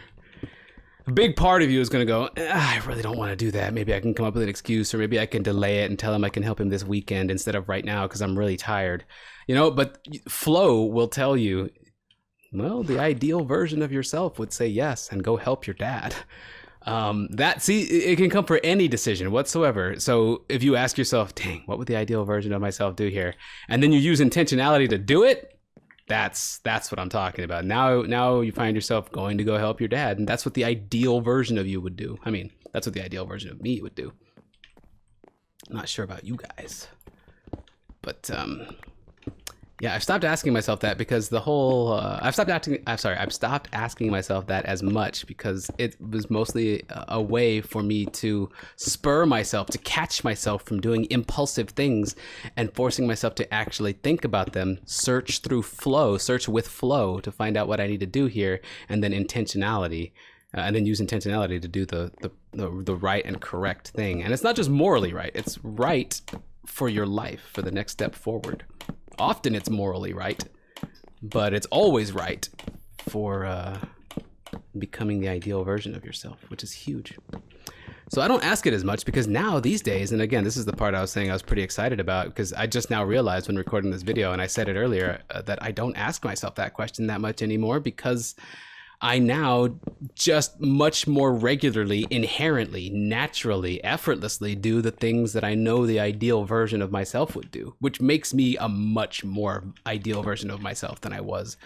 A big part of you is going to go, I really don't want to do that. Maybe I can come up with an excuse, or maybe I can delay it and tell him I can help him this weekend instead of right now because I'm really tired. You know, but flow will tell you, well, the ideal version of yourself would say yes and go help your dad. It can come for any decision whatsoever. So if you ask yourself, dang, what would the ideal version of myself do here? And then you use intentionality to do it. That's what I'm talking about. Now you find yourself going to go help your dad, and that's what the ideal version of you would do. I mean, that's what the ideal version of me would do. I'm not sure about you guys, but yeah, I've stopped asking myself that because the whole I've stopped asking myself that as much because it was mostly a way for me to spur myself, to catch myself from doing impulsive things and forcing myself to actually think about them, search with flow to find out what I need to do here, and then intentionality, and then use intentionality to do the right and correct thing. And it's not just morally right, it's right for your life, for the next step forward. Often it's morally right, but it's always right for becoming the ideal version of yourself, which is huge. So I don't ask it as much because now these days, and again, this is the part I was saying I was pretty excited about because I just now realized when recording this video, and I said it earlier, that I don't ask myself that question that much anymore because I now just much more regularly, inherently, naturally, effortlessly do the things that I know the ideal version of myself would do, which makes me a much more ideal version of myself than I was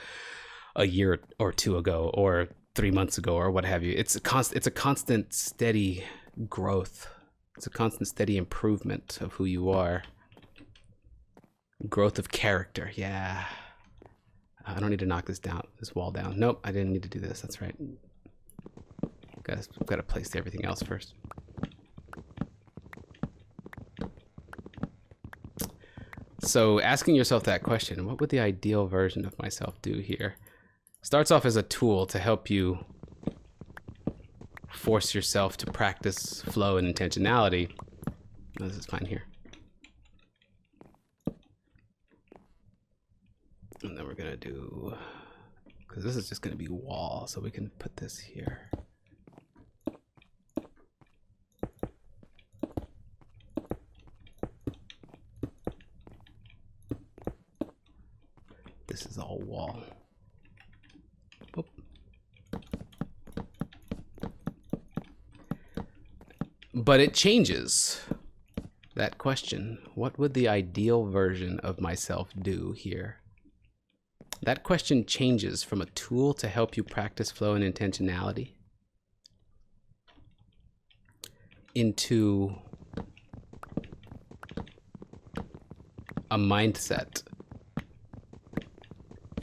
a year or two ago or 3 months ago or what have you. It's a constant steady growth. It's a constant steady improvement of who you are. Growth of character, yeah. I don't need to knock this wall down. Nope, I didn't need to do this. That's right. Got to place everything else first. So asking yourself that question, what would the ideal version of myself do here? Starts off as a tool to help you force yourself to practice flow and intentionality. Oh, this is fine here. And then we're gonna do, because this is just gonna be wall, so we can put this here. This is all wall. Boop. But it changes that question. What would the ideal version of myself do here? That question changes from a tool to help you practice flow and intentionality into a mindset,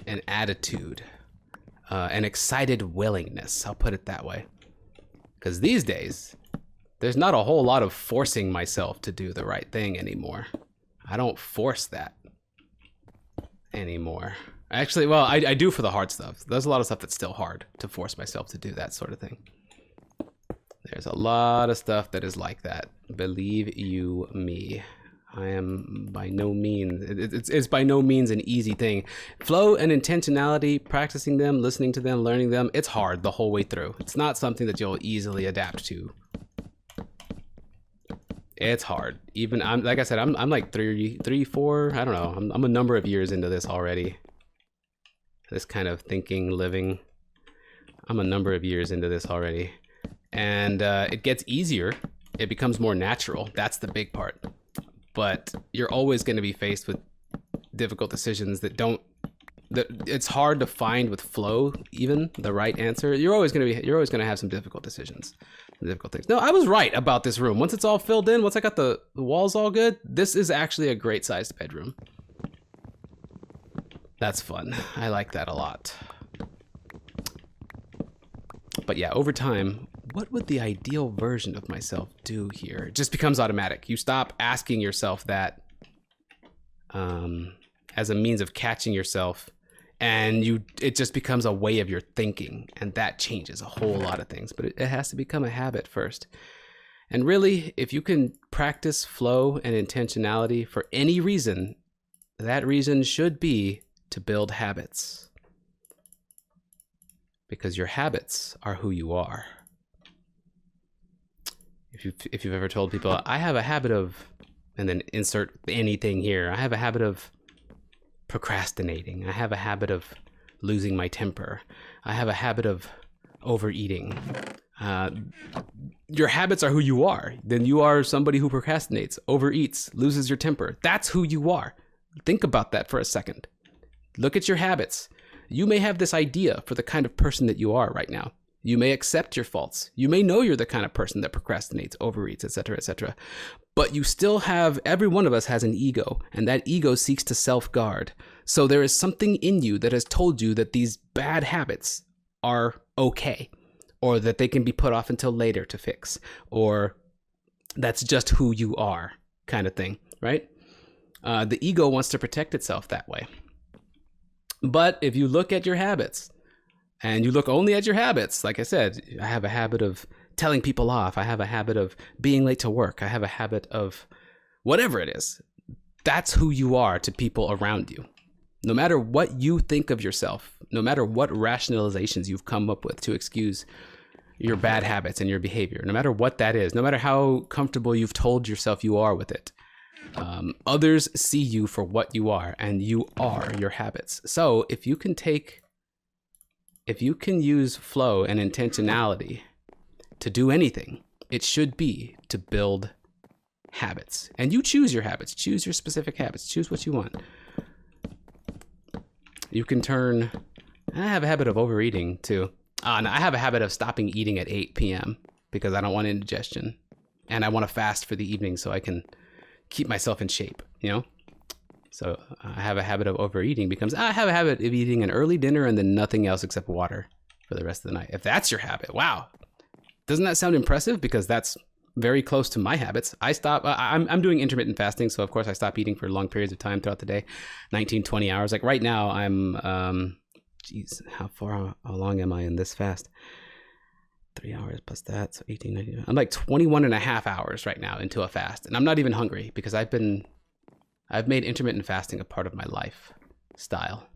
an attitude, an excited willingness. I'll put it that way. Because these days, there's not a whole lot of forcing myself to do the right thing anymore. I don't force that anymore. Actually, well, I do for the hard stuff. There's a lot of stuff that's still hard to force myself to do that sort of thing. There's a lot of stuff that is like that. Believe you me. I am by no means, it's by no means an easy thing. Flow and intentionality, practicing them, listening to them, learning them, it's hard the whole way through. It's not something that you'll easily adapt to. It's hard. Even, like I said, I'm like three, four, I don't know. I'm a number of years into this already. This kind of thinking, living. I'm a number of years into this already. And it gets easier. It becomes more natural. That's the big part. But you're always going to be faced with difficult decisions that it's hard to find with flow, even the right answer. You're always going to have some difficult decisions, difficult things. No, I was right about this room. Once it's all filled in, once I got the walls all good, this is actually a great sized bedroom. That's fun. I like that a lot. But yeah, over time, what would the ideal version of myself do here? It just becomes automatic. You stop asking yourself that as a means of catching yourself, and it just becomes a way of your thinking, and that changes a whole lot of things. But it has to become a habit first. And really, if you can practice flow and intentionality for any reason, that reason should be to build habits. Because your habits are who you are. If you've ever told people, I have a habit of, and then insert anything here, I have a habit of procrastinating. I have a habit of losing my temper. I have a habit of overeating. Your habits are who you are. Then you are somebody who procrastinates, overeats, loses your temper. That's who you are. Think about that for a second. Look at your habits. You may have this idea for the kind of person that you are right now. You may accept your faults. You may know you're the kind of person that procrastinates, overeats, etc., etc. But you still have, every one of us has an ego, and that ego seeks to self-guard. So there is something in you that has told you that these bad habits are okay, or that they can be put off until later to fix, or that's just who you are, kind of thing, right? The ego wants to protect itself that way. But if you look at your habits, and you look only at your habits, like I said, I have a habit of telling people off. I have a habit of being late to work. I have a habit of whatever it is. That's who you are to people around you. No matter what you think of yourself, no matter what rationalizations you've come up with to excuse your bad habits and your behavior, no matter what that is, no matter how comfortable you've told yourself you are with it, others see you for what you are, and you are your habits. So if you can use flow and intentionality to do anything, it should be to build habits. And you choose your habits, choose your specific habits, choose what you want. You can turn, I have a habit of overeating too. No, I have a habit of stopping eating at 8 p.m. because I don't want indigestion. And I want to fast for the evening so I can keep myself in shape, you know? So I have a habit of overeating becomes I have a habit of eating an early dinner and then nothing else except water for the rest of the night. If that's your habit, wow. Doesn't that sound impressive? Because that's very close to my habits. I'm doing intermittent fasting. So of course I stop eating for long periods of time throughout the day, 19, 20 hours. Like right now I'm, geez, how long am I in this fast? 3 hours plus that. So 18, 19, I'm like 21 and a half hours right now into a fast. And I'm not even hungry because I've made intermittent fasting a part of my lifestyle.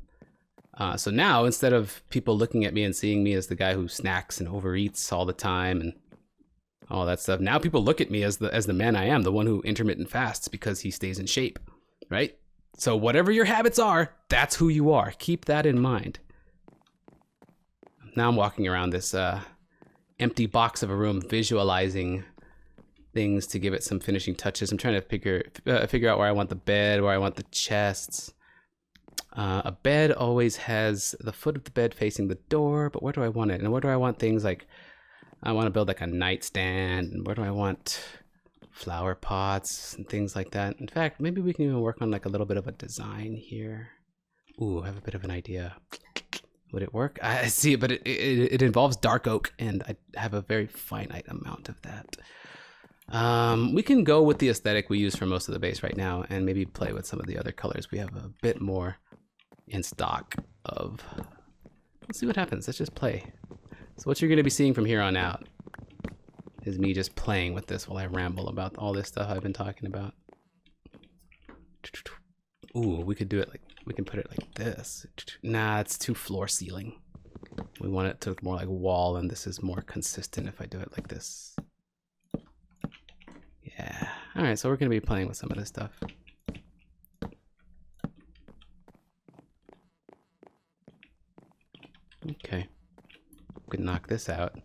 So now instead of people looking at me and seeing me as the guy who snacks and overeats all the time and all that stuff, now people look at me as the man I am, the one who intermittent fasts because he stays in shape, right? So whatever your habits are, that's who you are. Keep that in mind. Now I'm walking around this empty box of a room, visualizing things to give it some finishing touches. I'm trying to figure out where I want the bed, where I want the chests. A bed always has the foot of the bed facing the door, but where do I want it? And where do I want things like, I want to build like a nightstand, and where do I want flower pots and things like that? In fact, maybe we can even work on like a little bit of a design here. Ooh, I have a bit of an idea. Would it work? I see it, but it involves dark oak, and I have a very finite amount of that. We can go with the aesthetic we use for most of the base right now and maybe play with some of the other colors. We have a bit more in stock of. Let's see what happens. Let's just play. So what you're going to be seeing from here on out is me just playing with this while I ramble about all this stuff I've been talking about. Ooh, we could do it like, we can put it like this. Nah, it's too floor ceiling. We want it to look more like wall, and this is more consistent if I do it like this. Yeah. All right, so we're going to be playing with some of this stuff. Okay. We can knock this out.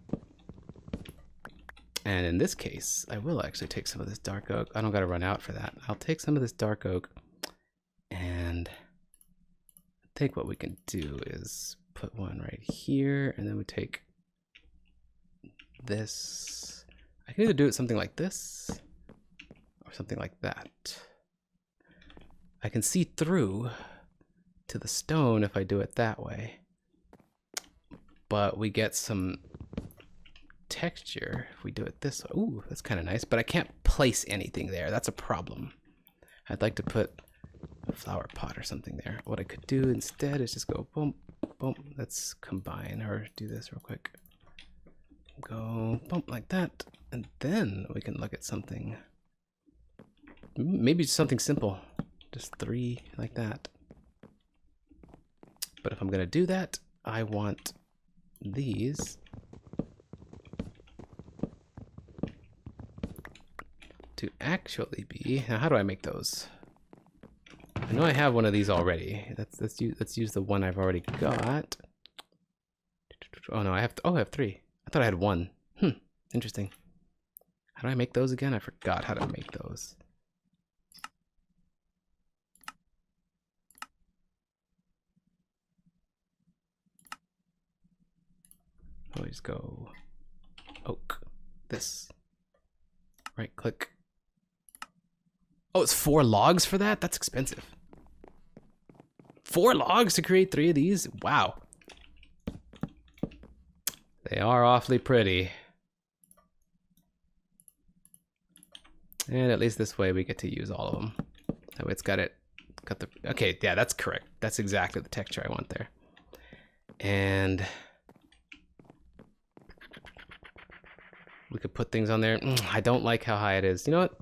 And in this case, I will actually take some of this dark oak. I don't got to run out for that. I'll take some of this dark oak, and I think what we can do is put one right here, and then we take this. I can either do it something like this or something like that. I can see through to the stone if I do it that way, but we get some texture if we do it this way. Ooh, that's kind of nice, but I can't place anything there. That's a problem. I'd like to put a flower pot or something there. What I could do instead is just go boom, boom. Let's combine or do this real quick. Go boom like that, and then we can look at something. Maybe just something simple, just 3 like that. But if I'm gonna do that, I want these to actually be. Now, how do I make those? I know I have one of these already. Let's use the one I've already got. Oh no, I have 3. I thought I had 1. Interesting. How do I make those again? I forgot how to make those. Always go oak. This. Right click. Oh, it's 4 logs for that? That's expensive. 4 logs to create 3 of these? Wow. They are awfully pretty. And at least this way we get to use all of them. That way it's got the, okay, yeah, that's correct. That's exactly the texture I want there. And we could put things on there. I don't like how high it is. You know what?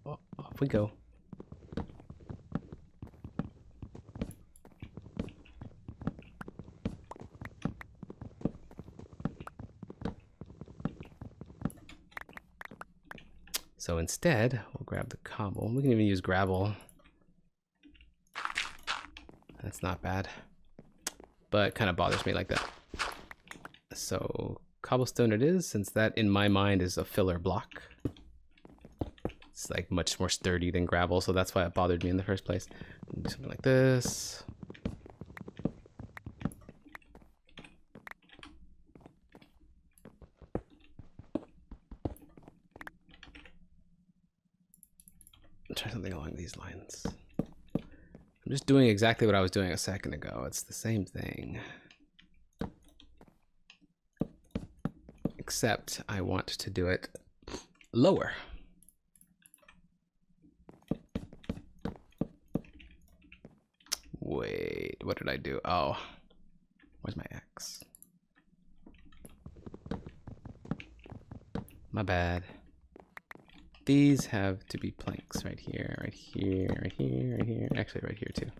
Off we go. So instead, we'll grab the cobble. We can even use gravel. That's not bad, but it kind of bothers me like that. So cobblestone it is, since that in my mind is a filler block. It's like much more sturdy than gravel, so that's why it bothered me in the first place. Do something like this. Try something along these lines. just doing exactly what I was doing a second ago. It's the same thing. Except I want to do it lower. Wait, what did I do? Oh, where's my X? My bad. These have to be planks right here, right here, right here, right here. Actually, right here too.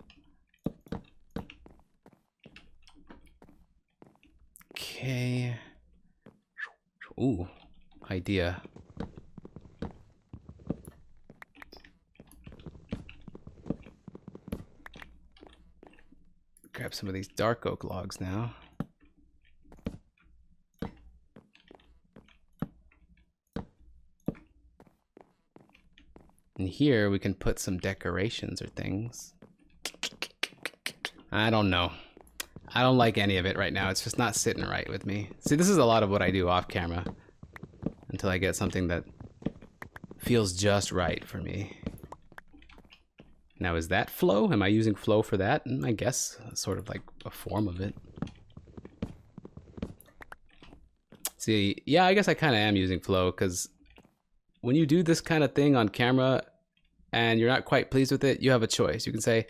Okay. Ooh, idea. Grab some of these dark oak logs now. And here we can put some decorations or things. I don't know. I don't like any of it right now. It's just not sitting right with me. See, this is a lot of what I do off camera until I get something that feels just right for me. Now, is that flow? Am I using flow for that? I guess sort of like a form of it. See, yeah, I guess I kind of am using flow because when you do this kind of thing on camera and you're not quite pleased with it, you have a choice. You can say,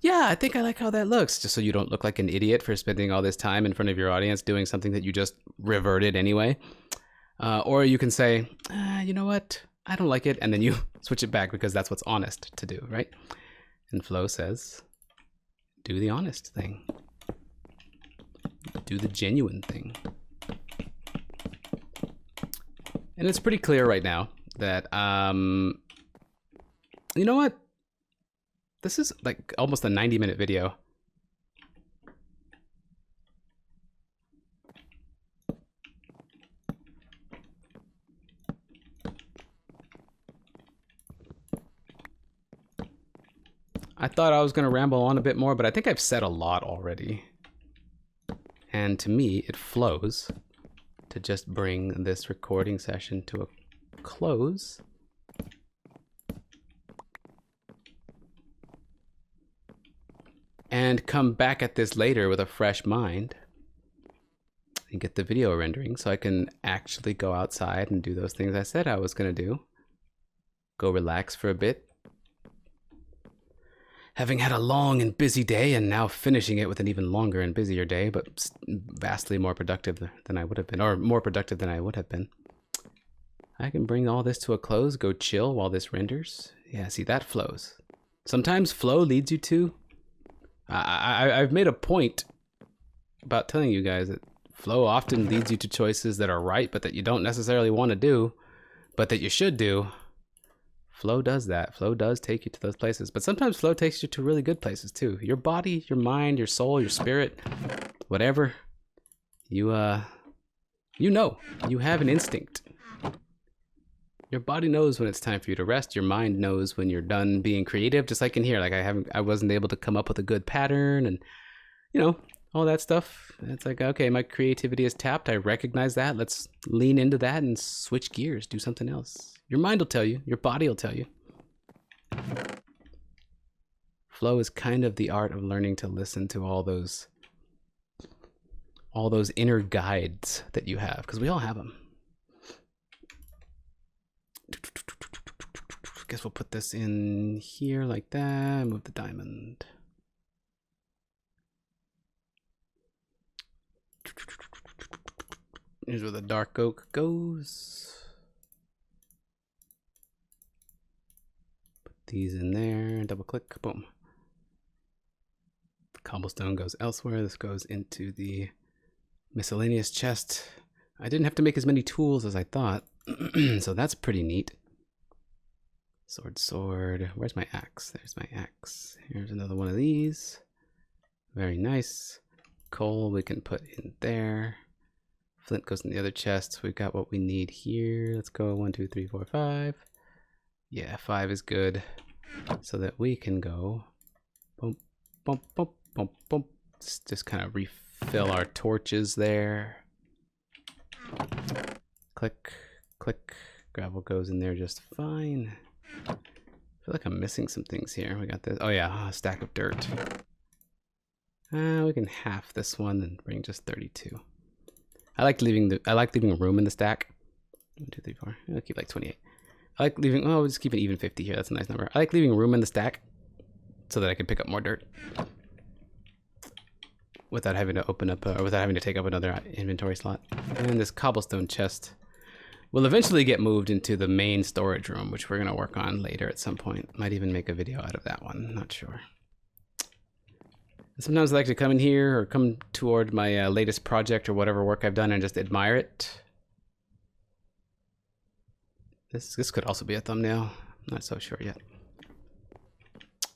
yeah, I think I like how that looks, just so you don't look like an idiot for spending all this time in front of your audience doing something that you just reverted anyway. Or you can say, you know what? I don't like it. And then you switch it back because that's what's honest to do, right? And Flow says, do the honest thing. Do the genuine thing. And it's pretty clear right now that, you know what? This is like almost a 90-minute video. I thought I was going to ramble on a bit more, but I think I've said a lot already. And to me, it flows to just bring this recording session to a close. And come back at this later with a fresh mind and get the video rendering so I can actually go outside and do those things I said I was going to do. Go relax for a bit. Having had a long and busy day and now finishing it with an even longer and busier day, but vastly more productive than I would have been, or more productive than I would have been. I can bring all this to a close, go chill while this renders. Yeah, see, that flows. Sometimes flow leads you to... I've made a point about telling you guys that flow often leads you to choices that are right, but that you don't necessarily want to do, but that you should do. Flow does that. Flow does take you to those places, but sometimes flow takes you to really good places too. Your body, your mind, your soul, your spirit, whatever, you know, you have an instinct. Your body knows when it's time for you to rest. Your mind knows when you're done being creative, just like in here. Like I wasn't able to come up with a good pattern and, you know, all that stuff. It's like, okay, my creativity is tapped. I recognize that. Let's lean into that and switch gears, do something else. Your mind will tell you. Your body will tell you. Flow is kind of the art of learning to listen to all those inner guides that you have, because we all have them. Guess we'll put this in here like that. Move the diamond. Here's where the dark oak goes. Put these in there. Double click. Boom. The cobblestone goes elsewhere. This goes into the miscellaneous chest. I didn't have to make as many tools as I thought. So that's pretty neat. Sword. Where's my axe? There's my axe. Here's another one of these. Very nice. Coal we can put in there. Flint goes in the other chest. We've got what we need here. Let's go 1, 2, 3, 4, 5. Yeah, 5 is good. So that we can go bump, bump, bump, bump, bump. Just kind of refill our torches there. Click, click. Gravel goes in there just fine. feel like I'm missing some things here. We got this. Oh yeah, a stack of dirt. We can half this one and bring just 32. I like leaving room in the stack. 1, 2, 3, 4. I'll keep like 28. I like leaving. Oh, we'll just keep it even 50 here. That's a nice number. I like leaving room in the stack so that I can pick up more dirt without having to open up or without having to take up another inventory slot. And this cobblestone chest will eventually get moved into the main storage room, which we're gonna work on later at some point. Might even make a video out of that one. Not sure. Sometimes I like to come in here or come toward my latest project or whatever work I've done and just admire it. This could also be a thumbnail. I'm not so sure yet.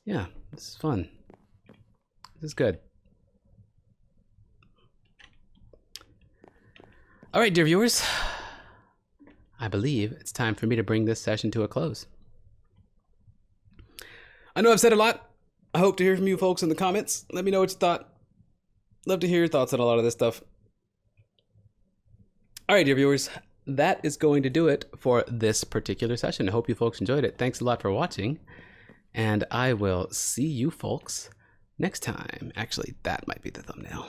Yeah, this is fun. This is good. All right, dear viewers. I believe it's time for me to bring this session to a close. I know I've said a lot. I hope to hear from you folks in the comments. Let me know what you thought. Love to hear your thoughts on a lot of this stuff. All right, dear viewers, that is going to do it for this particular session. I hope you folks enjoyed it. Thanks a lot for watching, and I will see you folks next time. Actually, that might be the thumbnail.